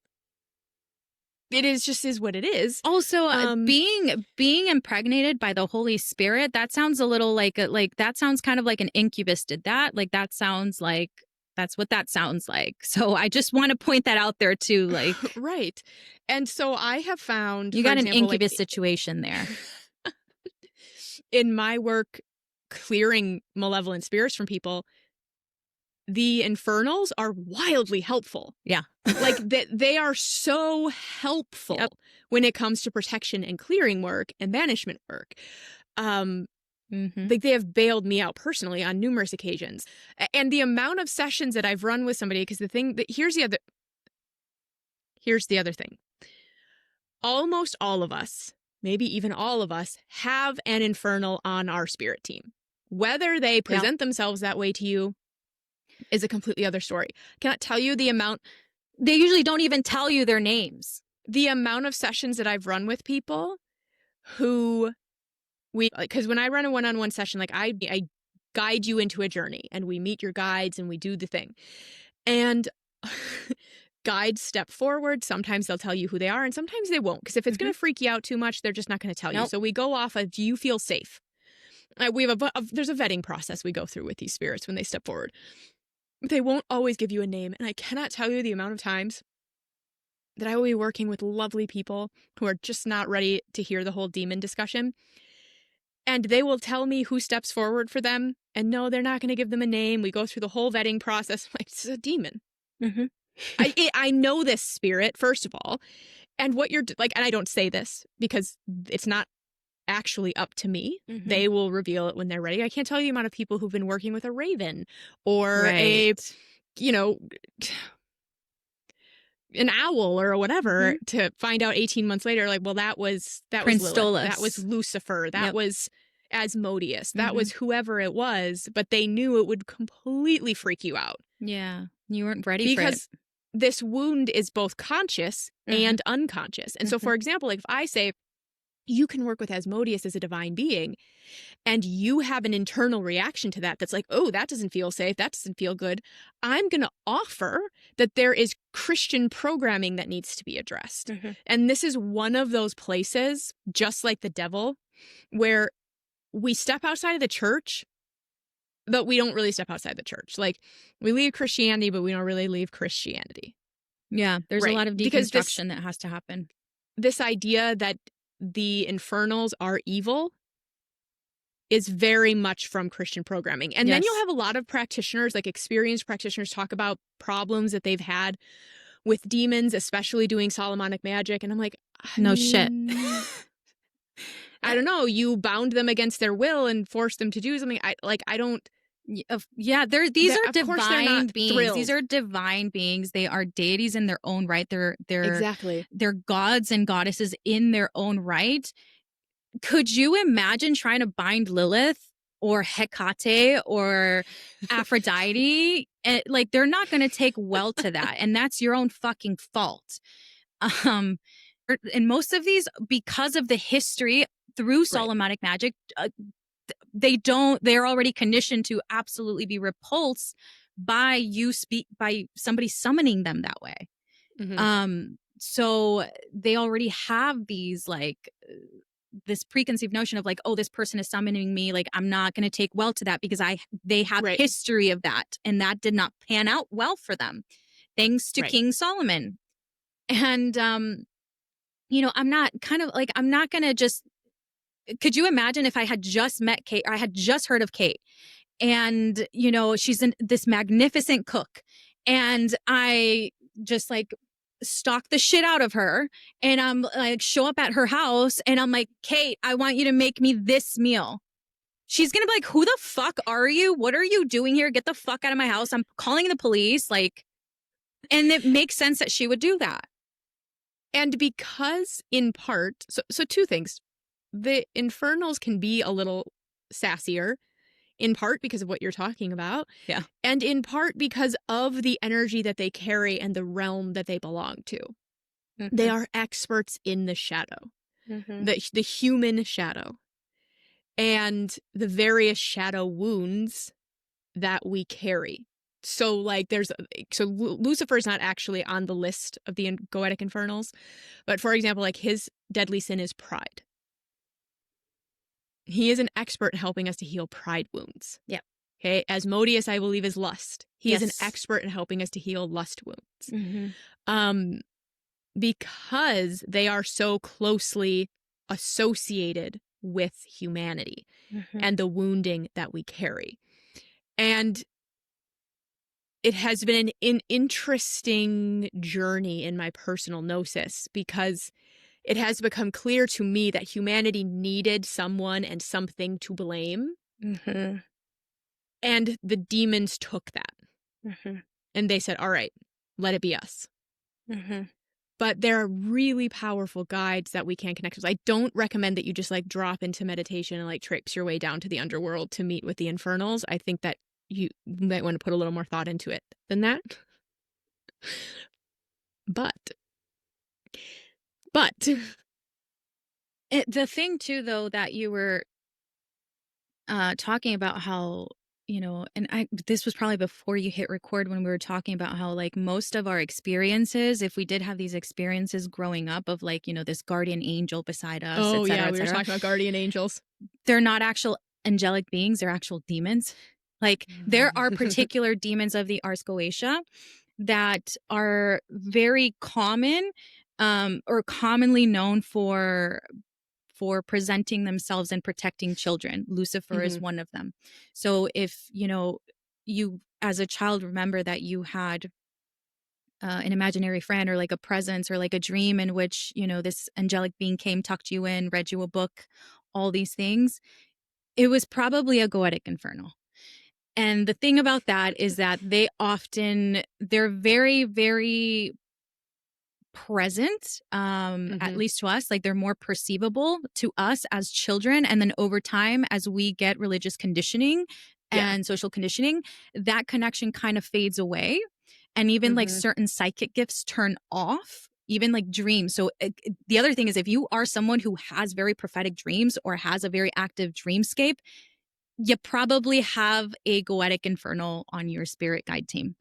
it is what it is. Also, being impregnated by the Holy Spirit, that sounds a little like that sounds kind of like an incubus did that. Like, that sounds like, that's what that sounds like. So I just want to point that out there too. Like, right. And so I have found, you got an incubus situation there. In my work clearing malevolent spirits from people, the infernals are wildly helpful. Yeah. Like, they are so helpful when it comes to protection and clearing work and banishment work. Like, they have bailed me out personally on numerous occasions. And the amount of sessions that I've run with somebody, because here's the other thing. Almost all of us, maybe even all of us, have an infernal on our spirit team. Whether they present themselves that way to you is a completely other story. Cannot tell you the amount. They usually don't even tell you their names. The amount of sessions that I've run with people who because when I run a one-on-one session, like I guide you into a journey, and we meet your guides and we do the thing. And guides step forward. Sometimes they'll tell you who they are, and sometimes they won't. Because if it's going to freak you out too much, they're just not going to tell you. So we go off of, do you feel safe? We have there's a vetting process we go through with these spirits when they step forward. They won't always give you a name. And I cannot tell you the amount of times that I will be working with lovely people who are just not ready to hear the whole demon discussion. And they will tell me who steps forward for them. And no, they're not going to give them a name. We go through the whole vetting process. I'm like, this is a demon. I know this spirit, first of all. And what you're like, and I don't say this because it's not actually up to me. They will reveal it when they're ready. I can't tell you the amount of people who've been working with a raven or an owl or whatever to find out 18 months later, like, well, that was Prince Lilith, Stolas. that was Lucifer, that was Asmodeus, that was whoever it was, but they knew it would completely freak you out. Yeah, you weren't ready for it. Because this wound is both conscious and unconscious. And so, for example, like if I say, you can work with Asmodeus as a divine being, and you have an internal reaction to that that's like, oh, that doesn't feel safe, that doesn't feel good, I'm going to offer that there is Christian programming that needs to be addressed. And this is one of those places, just like the devil, where we step outside of the church but we don't really step outside the church. Like, we leave Christianity, but we don't really leave Christianity. Yeah, there's a lot of Because deconstruction that has to happen. This idea that the infernals are evil is very much from Christian programming. And then you'll have a lot of practitioners, like experienced practitioners, talk about problems that they've had with demons, especially doing Solomonic magic. And I'm like, shit. I don't know. You bound them against their will and forced them to do something. I don't. Yeah, these are divine beings. Thrilled. These are divine beings. They are deities in their own right. They're exactly. They're gods and goddesses in their own right. Could you imagine trying to bind Lilith or Hecate or Aphrodite? Like, they're not going to take well to that, and that's your own fucking fault. And most of these, because of the history through Solomonic magic, they're already conditioned to absolutely be repulsed by somebody summoning them that way. Mm-hmm. So they already have these, like, this preconceived notion of, like, oh, this person is summoning me, like, I'm not going to take well to that because they have history of that, and that did not pan out well for them, thanks to King Solomon. And I'm not going to just. Could you imagine if I had just met Kate, or I had just heard of Kate, and she's this magnificent cook, and I just, like, stalk the shit out of her, and I'm like, show up at her house, and I'm like, Kate, I want you to make me this meal. She's gonna be like, who the fuck are you? What are you doing here? Get the fuck out of my house. I'm calling the police. Like, and it makes sense that she would do that. And because, in part, so two things. The infernals can be a little sassier, in part because of what you're talking about. Yeah. And in part because of the energy that they carry and the realm that they belong to. Mm-hmm. They are experts in the shadow, the human shadow, and the various shadow wounds that we carry. So, like, Lucifer is not actually on the list of the Goetic Infernals, but for example, like, his deadly sin is pride. He is an expert in helping us to heal pride wounds. Yep. Okay. Asmodeus, I believe, is lust. He is an expert in helping us to heal lust wounds. Because they are so closely associated with humanity and the wounding that we carry. And it has been an interesting journey in my personal gnosis, because it has become clear to me that humanity needed someone and something to blame. And the demons took that. And they said, all right, let it be us. But there are really powerful guides that we can connect with. I don't recommend that you just, like, drop into meditation and, like, traipse your way down to the underworld to meet with the infernals. I think that you might want to put a little more thought into it than that. But the thing too, though, that you were talking about how, and this was probably before you hit record, when we were talking about how, like, most of our experiences, if we did have these experiences growing up of, like, this guardian angel beside us, we were talking about guardian angels. They're not actual angelic beings, they're actual demons. Like, there are particular demons of the Ars Goetia that are very common, or commonly known for presenting themselves and protecting children. Lucifer is one of them. So if, you as a child remember that you had an imaginary friend, or like a presence, or like a dream in which, this angelic being came, tucked you in, read you a book, all these things, it was probably a Goetic infernal. And the thing about that is that they're very, very present, at least to us. Like, they're more perceivable to us as children, and then over time, as we get religious conditioning and social conditioning, that connection kind of fades away, and even like certain psychic gifts turn off, even like dreams. So the other thing is, if you are someone who has very prophetic dreams or has a very active dreamscape, you probably have a Goetic infernal on your spirit guide team.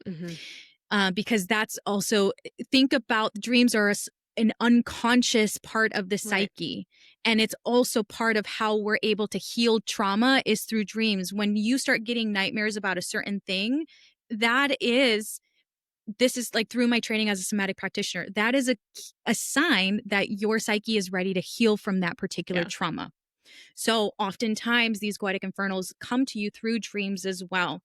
Because that's also, think about, dreams are an unconscious part of the psyche. And it's also part of how we're able to heal trauma is through dreams. When you start getting nightmares about a certain thing, this is like through my training as a somatic practitioner, that is a sign that your psyche is ready to heal from that particular trauma. So oftentimes these goetic infernals come to you through dreams as well.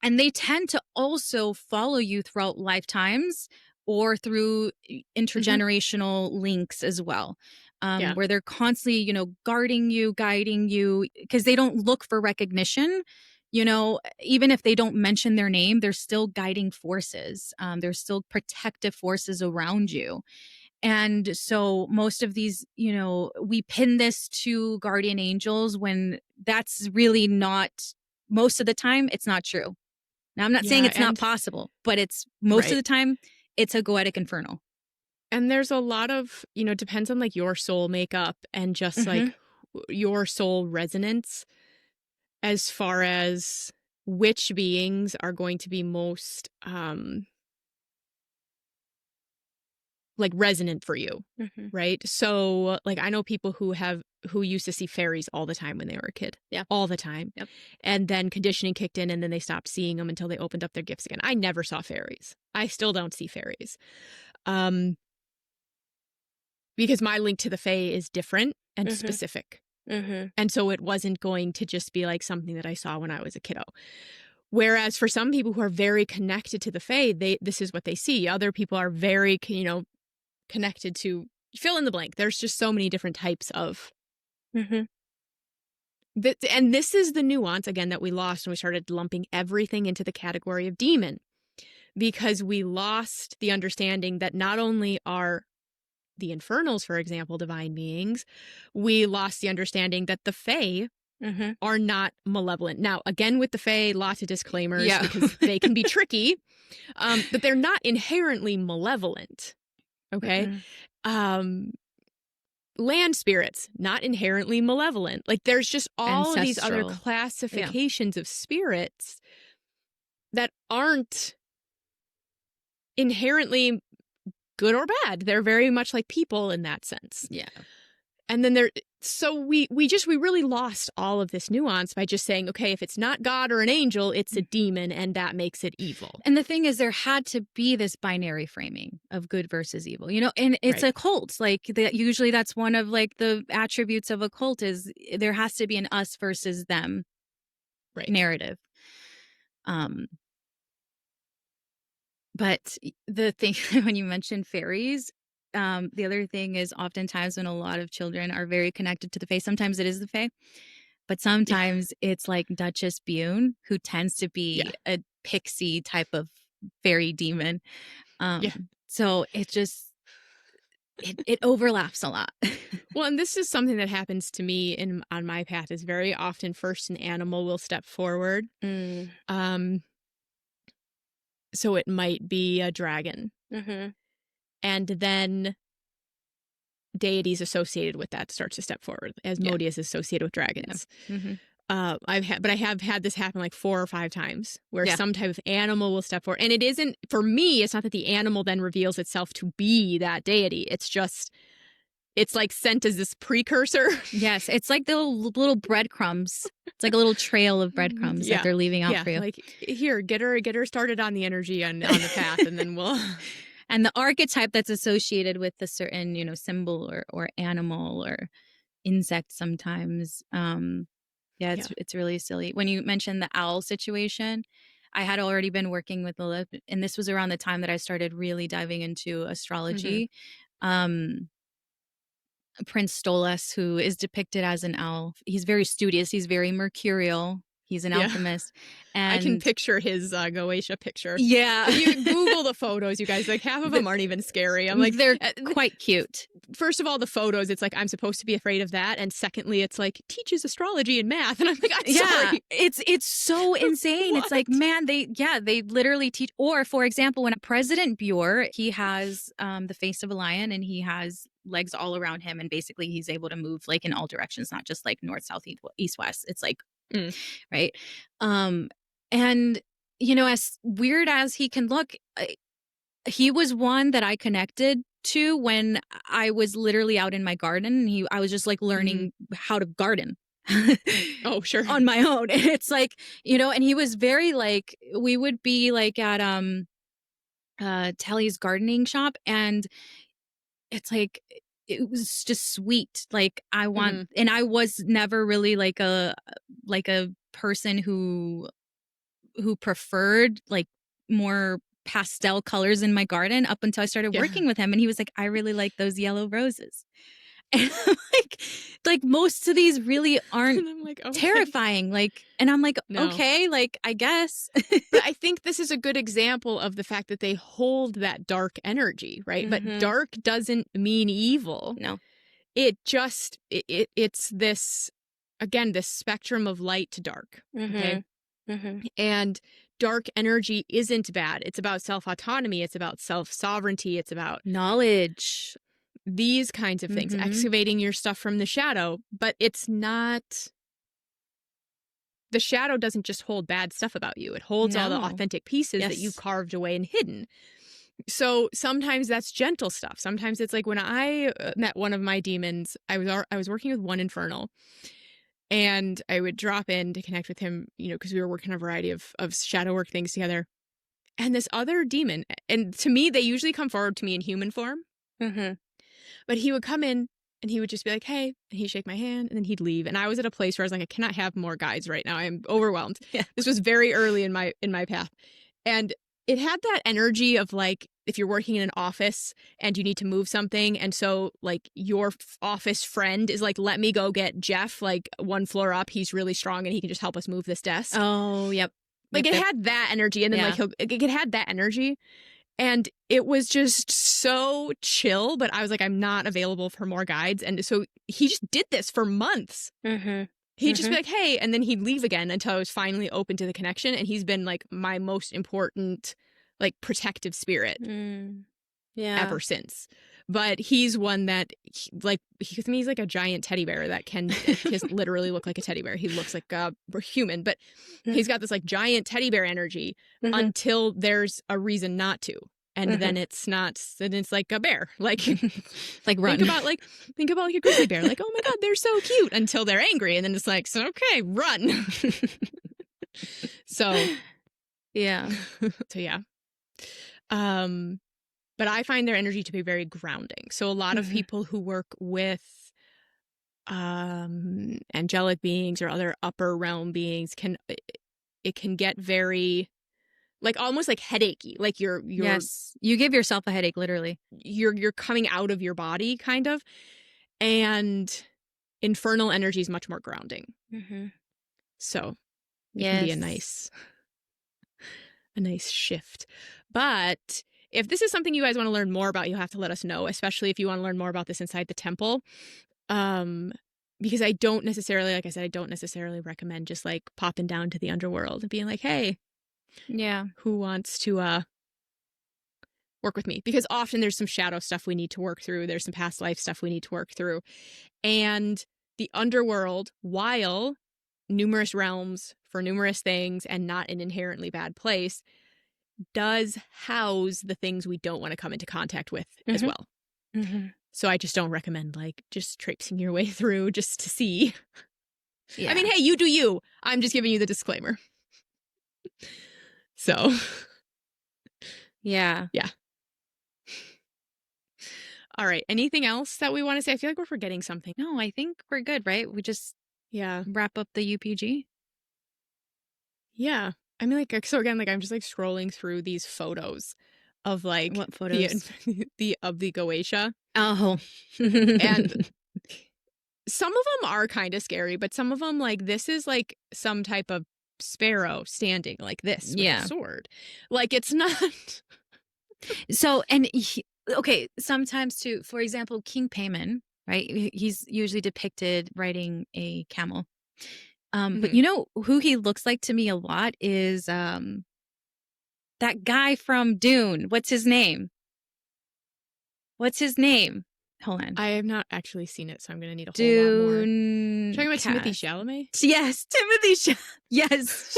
And they tend to also follow you throughout lifetimes or through intergenerational links as well, where they're constantly, guarding you, guiding you, because they don't look for recognition. Even if they don't mention their name, they're still guiding forces. There's still protective forces around you. And so most of these, we pin this to guardian angels when that's really not, most of the time, it's not true. Now, I'm not saying it's not possible, but it's most of the time, it's a goetic infernal. And there's a lot of, depends on like your soul makeup and just like your soul resonance as far as which beings are going to be most like resonant for you, right? So like I know people who used to see fairies all the time when they were a kid. Yeah. All the time. Yep. And then conditioning kicked in and then they stopped seeing them until they opened up their gifts again. I never saw fairies. I still don't see fairies. Because my link to the fae is different and specific. And so it wasn't going to just be like something that I saw when I was a kiddo. Whereas for some people who are very connected to the fae, this is what they see. Other people are very, connected to fill in the blank. There's just so many different types of. And this is the nuance, again, that we lost when we started lumping everything into the category of demon. Because we lost the understanding that not only are the Infernals, for example, divine beings, we lost the understanding that the fae are not malevolent. Now, again, with the fae, lots of disclaimers because they can be tricky, but they're not inherently malevolent. Okay. Land spirits, not inherently malevolent. Like there's just all of these other classifications of spirits that aren't inherently good or bad. They're very much like people in that sense. Yeah. And then we really lost all of this nuance by just saying, okay, if it's not God or an angel, it's a demon, and that makes it evil. And the thing is, there had to be this binary framing of good versus evil, and it's a cult. Like usually that's one of like the attributes of a cult is there has to be an us versus them narrative. But the thing when you mentioned fairies, the other thing is oftentimes when a lot of children are very connected to the fae, sometimes it is the fae, but sometimes it's like Duchess Bune, who tends to be a pixie type of fairy demon. So it just, it overlaps a lot. Well, and this is something that happens to me on my path is very often first an animal will step forward. So it might be a dragon. And then deities associated with that starts to step forward, as Modi is associated with dragons. I have had this happen like 4 or 5 times where some type of animal will step forward. And it isn't, for me, it's not that the animal then reveals itself to be that deity. It's just, it's like sent as this precursor. Yes, it's like the little breadcrumbs. It's like a little trail of breadcrumbs that they're leaving out for you. Like, here, get her started on the energy on the path, and then we'll... And the archetype that's associated with a certain, symbol or animal or insect sometimes. It's really silly. When you mentioned the owl situation, I had already been working with Lilith, and this was around the time that I started really diving into astrology. Prince Stolas, who is depicted as an owl, he's very studious. He's very mercurial. He's an alchemist. And I can picture his YAWEH picture. Yeah. If you Google the photos, you guys, like half of them aren't even scary. I'm like, they're quite cute. First of all, the photos, it's like, I'm supposed to be afraid of that. And secondly, it's like, teaches astrology and math. And I'm like, I'm sorry. It's so insane. It's like, man, they literally teach. Or for example, when President Bure, he has the face of a lion and he has legs all around him. And basically he's able to move like in all directions, not just like north, south, east, west. It's like, right. And as weird as he can look, he was one that I connected to when I was literally out in my garden. And I was just like learning how to garden. Oh, sure. On my own. And it's like, you know, and he was very like, we would be like at Telly's gardening shop, and it's like, it was just sweet. Like I want, and I was never really like a person who preferred like more pastel colors in my garden up until I started working with him. And he was like, I really like those yellow roses. And I'm like most of these really aren't I'm like, okay. terrifying. Like, and I'm like, No. okay, like, I guess. But I think this is a good example of the fact that they hold that dark energy, right? But dark doesn't mean evil. No. It just, it's this, again, this spectrum of light to dark. Okay. And dark energy isn't bad. It's about self-autonomy. It's about self-sovereignty. It's about knowledge. These kinds of things, excavating your stuff from the shadow. But it's not, the shadow doesn't just hold bad stuff about you. It holds all the authentic pieces that you carved away and hidden. So sometimes that's gentle stuff. Sometimes it's like when I met one of my demons, I was working with one infernal, and I would drop in to connect with him, you know, because we were working on a variety of shadow work things together. And this other demon, and to me, they usually come forward to me in human form. But he would come in and he would just be like, hey, and he'd shake my hand, and then he'd leave. And I was at a place where I was like, I cannot have more guides right now. I'm overwhelmed. This was very early in my path. And it had that energy of like, if you're working in an office and you need to move something, and so like your office friend is like, let me go get Jeff, like one floor up. He's really strong and he can just help us move this desk. Oh, yep. Like it had that energy. And then like it had that energy. And it was just so chill, but I was like, I'm not available for more guides. And so he just did this for months. He'd just be like, hey, and then he'd leave again until I was finally open to the connection. And he's been like my most important, like protective spirit ever since. But he's one that with me, he's like a giant teddy bear that can just literally look like a teddy bear. He looks like a human, but he's got this like giant teddy bear energy until there's a reason not to. And then it's not, then it's like a bear. Like, like run. Think about like a grizzly bear. Like, oh my God, they're so cute until they're angry. And then it's like, so, okay, run. So, yeah. So, yeah. But I find their energy to be very grounding. So a lot of people who work with angelic beings or other upper realm beings can get very like almost like headachy. Like you're yes, you give yourself a headache, literally. You're coming out of your body kind of. And infernal energy is much more grounding. So it can be a nice shift. But if this is something you guys want to learn more about, you'll have to let us know, especially if you want to learn more about this inside the temple. Because I don't necessarily, like I said, I don't necessarily recommend just like popping down to the underworld and being like, hey, who wants to work with me? Because often there's some shadow stuff we need to work through. There's some past life stuff we need to work through. And the underworld, while numerous realms for numerous things and not an inherently bad place, does house the things we don't want to come into contact with as well. So I just don't recommend like just traipsing your way through just to see. I mean, hey, you do you. I'm just giving you the disclaimer. So. Yeah. All right. Anything else that we want to say? I feel like we're forgetting something. No, I think we're good, right? We just wrap up the UPG. Yeah. I mean, like, so again, like, I'm just like scrolling through these photos of like what photos? the Goetia. Oh, and some of them are kind of scary, but some of them, like, this is like some type of sparrow standing like this with a sword. Like, it's not. So, and okay, sometimes too. For example, King Payman, right? He's usually depicted riding a camel. But you know who he looks like to me a lot is that guy from Dune. What's his name? Hold on. I have not actually seen it, so I'm going to need a whole lot more. talking about Timothy cast. Chalamet? Yes, yes,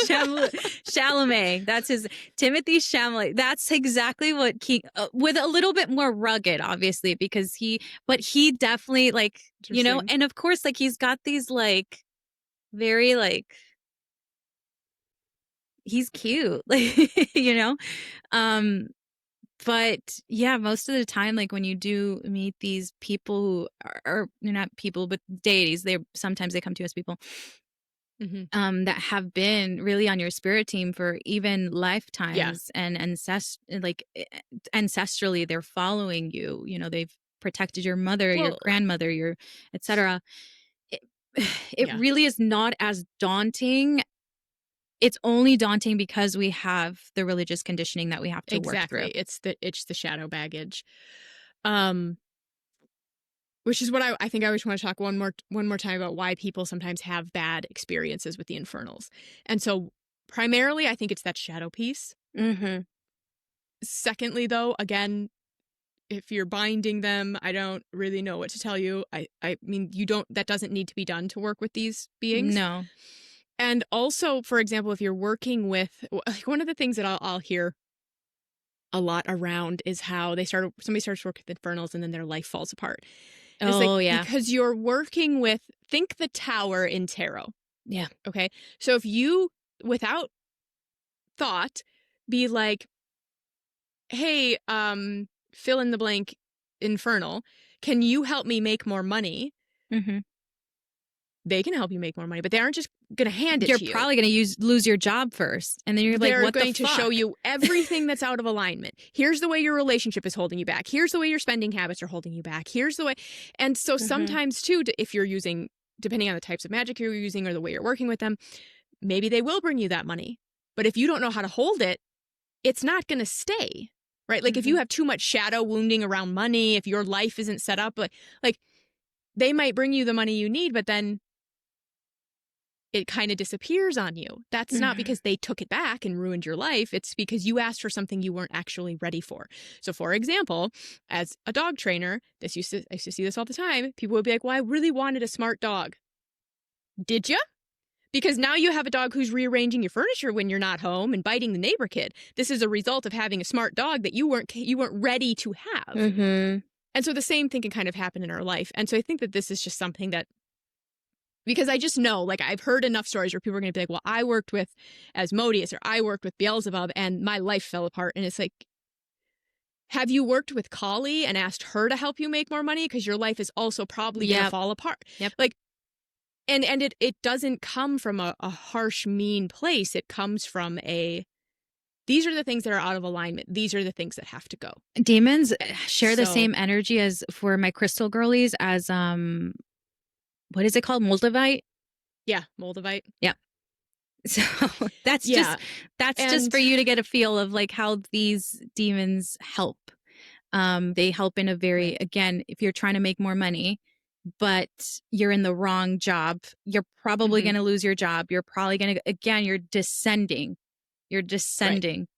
Chalamet. That's his Timothy Chalamet. That's exactly what with a little bit more rugged, obviously, because but he definitely like, you know, and of course, like he's got these like very like he's cute, like you know, but yeah, most of the time, like when you do meet these people who are not people, but deities, sometimes they come to us people. That have been really on your spirit team for even lifetimes and ancestrally they're following you. You know, they've protected your mother, your grandmother, your etc. It really is not as daunting. It's only daunting because we have the religious conditioning that we have to work through. It's the shadow baggage. Which is what I think I always want to talk one more time about why people sometimes have bad experiences with the infernals. And so primarily I think it's that shadow piece. Secondly, though, again, if you're binding them, I don't really know what to tell you. I mean, that doesn't need to be done to work with these beings. No. And also, for example, if you're working with, like, one of the things that I'll hear a lot around is how somebody starts working with infernals and then their life falls apart. Because you're working with, think the tower in tarot. Yeah. Okay. So if you, without thought, be like, hey, fill in the blank infernal, can you help me make more money? They can help you make more money, but they aren't just going to hand it to you. You're probably going to lose your job first. And then you're like, what the fuck? They're going to show you everything that's out of alignment. Here's the way your relationship is holding you back. Here's the way your spending habits are holding you back. Here's the way. And so sometimes, too, if you're using, depending on the types of magic you're using or the way you're working with them, maybe they will bring you that money. But if you don't know how to hold it, it's not going to stay, right? Like if you have too much shadow wounding around money, if your life isn't set up, like they might bring you the money you need, but then it kind of disappears on you. That's not because they took it back and ruined your life. It's because you asked for something you weren't actually ready for. So, for example, as a dog trainer, I used to see this all the time. People would be like, well, I really wanted a smart dog. Did you? Because now you have a dog who's rearranging your furniture when you're not home and biting the neighbor kid. This is a result of having a smart dog that you weren't ready to have. And so the same thing can kind of happen in our life. And so I think that this is just something that, because I just know, like, I've heard enough stories where people are going to be like, well, I worked with Asmodeus or I worked with Beelzebub and my life fell apart. And it's like, have you worked with Kali and asked her to help you make more money? Because your life is also probably going to fall apart. Like, and it doesn't come from a harsh, mean place. It comes from these are the things that are out of alignment. These are the things that have to go. Demons share the same energy as, for my crystal girlies, as what is it called? Moldavite? Yeah, Moldavite. Yeah. So that's just for you to get a feel of like how these demons help. They help in a very, again, if you're trying to make more money, but you're in the wrong job, you're probably going to lose your job. You're probably going to, again, you're descending,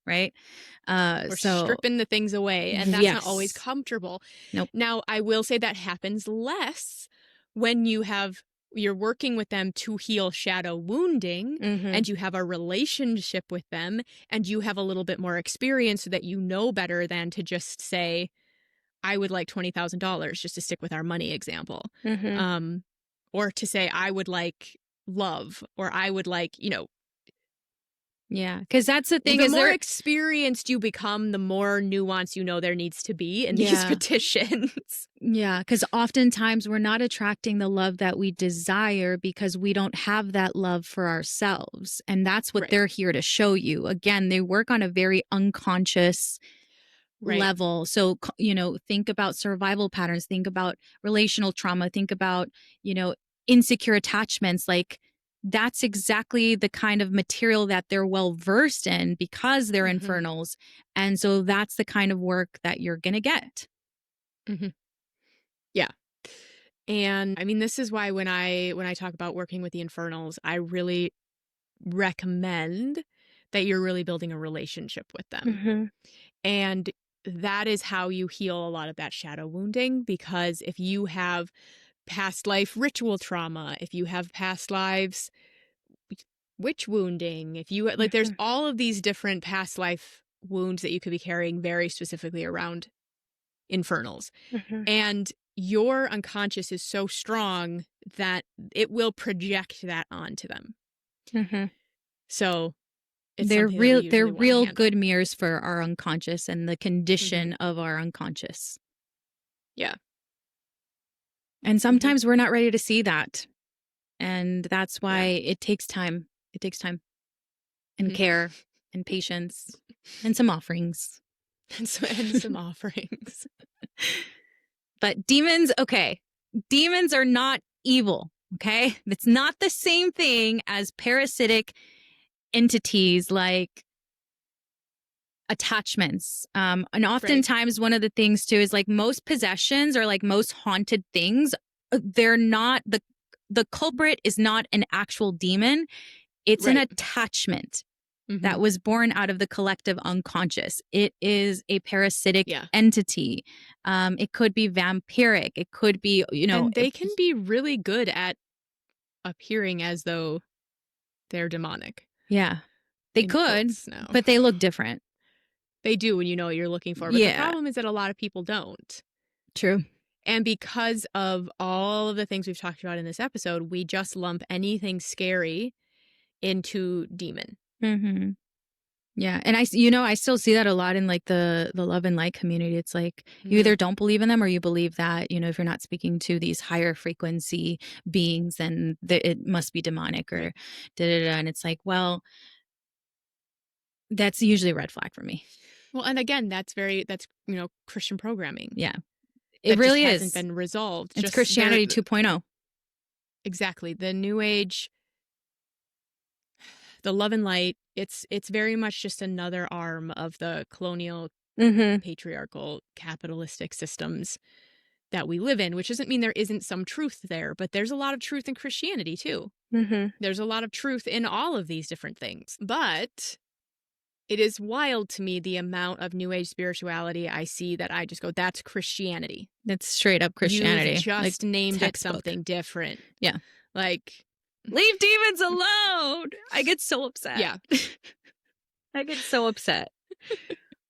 right? We're stripping the things away, and that's not always comfortable. Nope. Now, I will say that happens less when you're working with them to heal shadow wounding, and you have a relationship with them, and you have a little bit more experience so that you know better than to just say, I would like $20,000, just to stick with our money example. Or to say, I would like love, or I would like, Yeah, because that's the thing. The more experienced you become, the more nuance you know there needs to be in these petitions. Yeah, because oftentimes we're not attracting the love that we desire because we don't have that love for ourselves. And that's what they're here to show you. Again, they work on a very unconscious level. So, think about survival patterns, think about relational trauma, think about, insecure attachments. Like, that's exactly the kind of material that they're well versed in because they're infernals. And so that's the kind of work that you're going to get. Yeah. And I mean, this is why when I talk about working with the infernals, I really recommend that you're really building a relationship with them. And that is how you heal a lot of that shadow wounding, because if you have past life ritual trauma, if you have past lives witch wounding, if you like, there's all of these different past life wounds that you could be carrying very specifically around infernals. And your unconscious is so strong that it will project that onto them. So it's they're something that we real. usually They're want to real handle. good mirrors for our unconscious and the condition of our unconscious. Yeah. And sometimes we're not ready to see that, and that's why it takes time. It takes time and care and patience and some offerings. And some offerings. But demons, okay. Demons are not evil, okay? It's not the same thing as parasitic entities like attachments. And oftentimes one of the things too is like most possessions or like most haunted things, they're not, the culprit is not an actual demon. It's an attachment that was born out of the collective unconscious. It is a parasitic entity. It could be vampiric. It could be, you know. And they can be really good at appearing as though they're demonic. Yeah. They could, but they look different. They do when you know what you're looking for. But the problem is that a lot of people don't. True. And because of all of the things we've talked about in this episode, we just lump anything scary into demon. Yeah. And I still see that a lot in like the love and light community. It's like you either don't believe in them or you believe that, you know, if you're not speaking to these higher frequency beings, then it must be demonic or da-da-da. And it's like, well, that's usually a red flag for me. Well, and again, that's you know, Christian programming. Yeah. It really hasn't been resolved. It's just Christianity 2.0. Exactly. The New Age, the love and light, it's very much just another arm of the colonial, patriarchal, capitalistic systems that we live in, which doesn't mean there isn't some truth there, but there's a lot of truth in Christianity too. There's a lot of truth in all of these different things. But it is wild to me the amount of New Age spirituality I see that I just go, that's Christianity. That's straight up Christianity. You've just named it something different. Yeah. Like, leave demons alone. I get so upset. Yeah. I get so upset.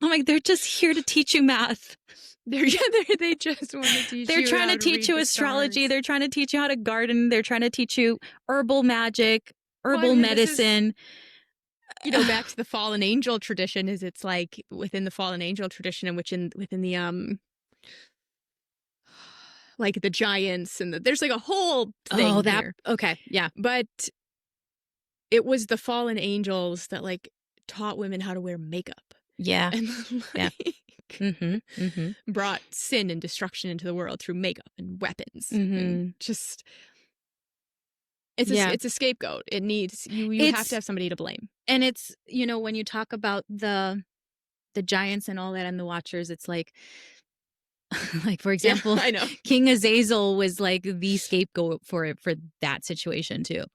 I'm like, they're just here to teach you math. They just want to teach They're you trying how to teach you astrology. stars. They're trying to teach you how to garden. They're trying to teach you herbal magic, herbal medicine. You know, back to the fallen angel tradition, is it's like within the fallen angel tradition and within the like the giants and there's like a whole thing here. Okay, yeah. But it was the fallen angels that like taught women how to wear makeup. Yeah. And like, brought sin and destruction into the world through makeup and weapons. And just it's a scapegoat. It needs you have to have somebody to blame. And it's, you know, when you talk about the giants and all that and the watchers, it's like for example, I know. King Azazel was like the scapegoat for that situation too.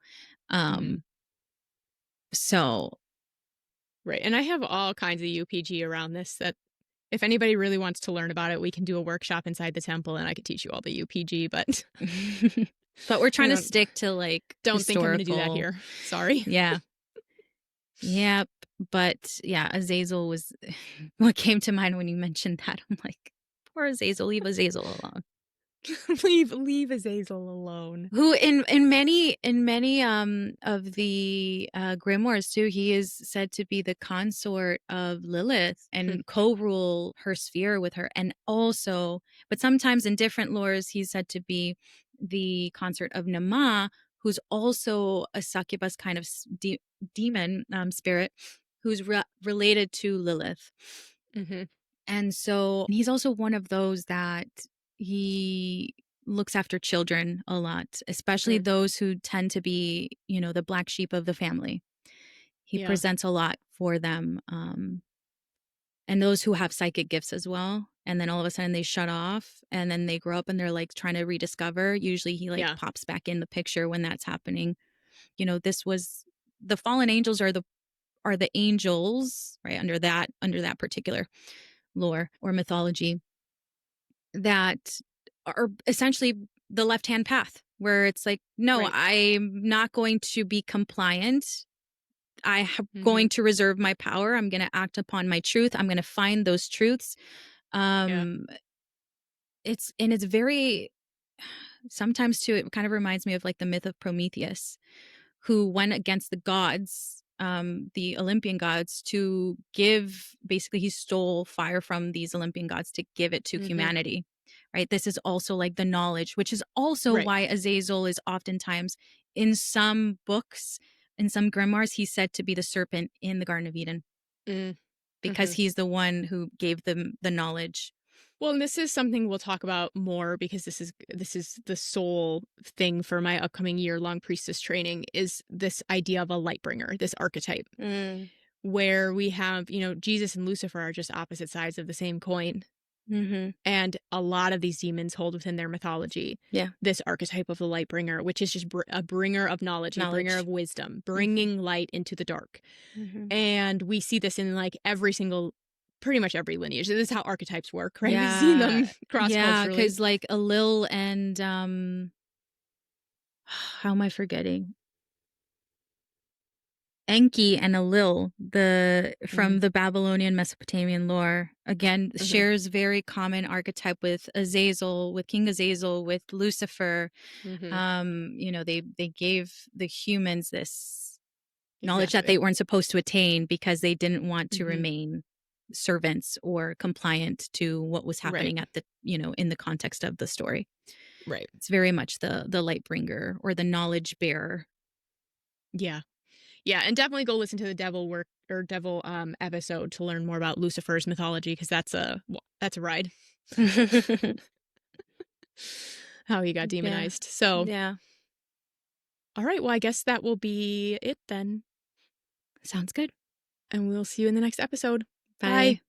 So right. And I have all kinds of UPG around this that if anybody really wants to learn about it, we can do a workshop inside the temple and I could teach you all the UPG, but but we're trying to stick to like don't think I'm going to do that here. Sorry. Yeah. Yep. But yeah, Azazel was what came to mind when you mentioned that. I'm like, poor Azazel, leave Azazel alone. leave Azazel alone. Who in many of the grimoires too, he is said to be the consort of Lilith and co-rule her sphere with her, and also, but sometimes in different lores, he's said to be the consort of Nama, who's also a succubus kind of demon spirit, who's related to Lilith. And so he's also one of those that he looks after children a lot, especially those who tend to be, you know, the black sheep of the family. He presents a lot for them. And those who have psychic gifts as well. And then all of a sudden they shut off and then they grow up and they're like trying to rediscover. Usually he like pops back in the picture when that's happening. You know, this was the fallen angels are the angels, right? Under that particular lore or mythology that are essentially the left-hand path where it's like, no, Right. I'm not going to be compliant. I'm Mm-hmm. going to reserve my power. I'm going to act upon my truth. I'm going to find those truths. Yeah. Um, it's very, sometimes too, it kind of reminds me of like the myth of Prometheus, who went against the gods, the Olympian gods, to give, basically, he stole fire from these Olympian gods to give it to Mm-hmm. humanity. Right. This is also like the knowledge, which is also Right. why Azazel is oftentimes in some books, in some grimoires, he's said to be the serpent in the Garden of Eden because Mm-hmm. he's the one who gave them the knowledge. Well, and this is something we'll talk about more because this is the sole thing for my upcoming year-long priestess training is this idea of a light bringer, this archetype, where we have, Jesus and Lucifer are just opposite sides of the same coin. Mm-hmm. And a lot of these demons hold within their mythology Yeah. this archetype of the light bringer, which is just a bringer of knowledge, a bringer of wisdom, bringing light into the dark. Mm-hmm. And we see this in like pretty much every lineage. This is how archetypes work, right? We've seen them Yeah. cross Yeah. culturally. Because like Alil and, how am I forgetting? Enki and Alil, Hmm. from the Babylonian Mesopotamian lore, again Hmm. shares very common archetype with Azazel, with King Azazel, with Lucifer. Hmm. They gave the humans this knowledge that Exactly. they weren't supposed to attain because they didn't want to Hmm. remain servants or compliant to what was Right. happening at the, in the context of the story. Right. It's very much the light bringer or the knowledge bearer. Yeah. Yeah. And definitely go listen to the devil episode to learn more about Lucifer's mythology because that's a ride. How he got Yeah. demonized. So, Yeah. all right. Well, I guess that will be it then. Sounds good. And we'll see you in the next episode. Bye. Bye.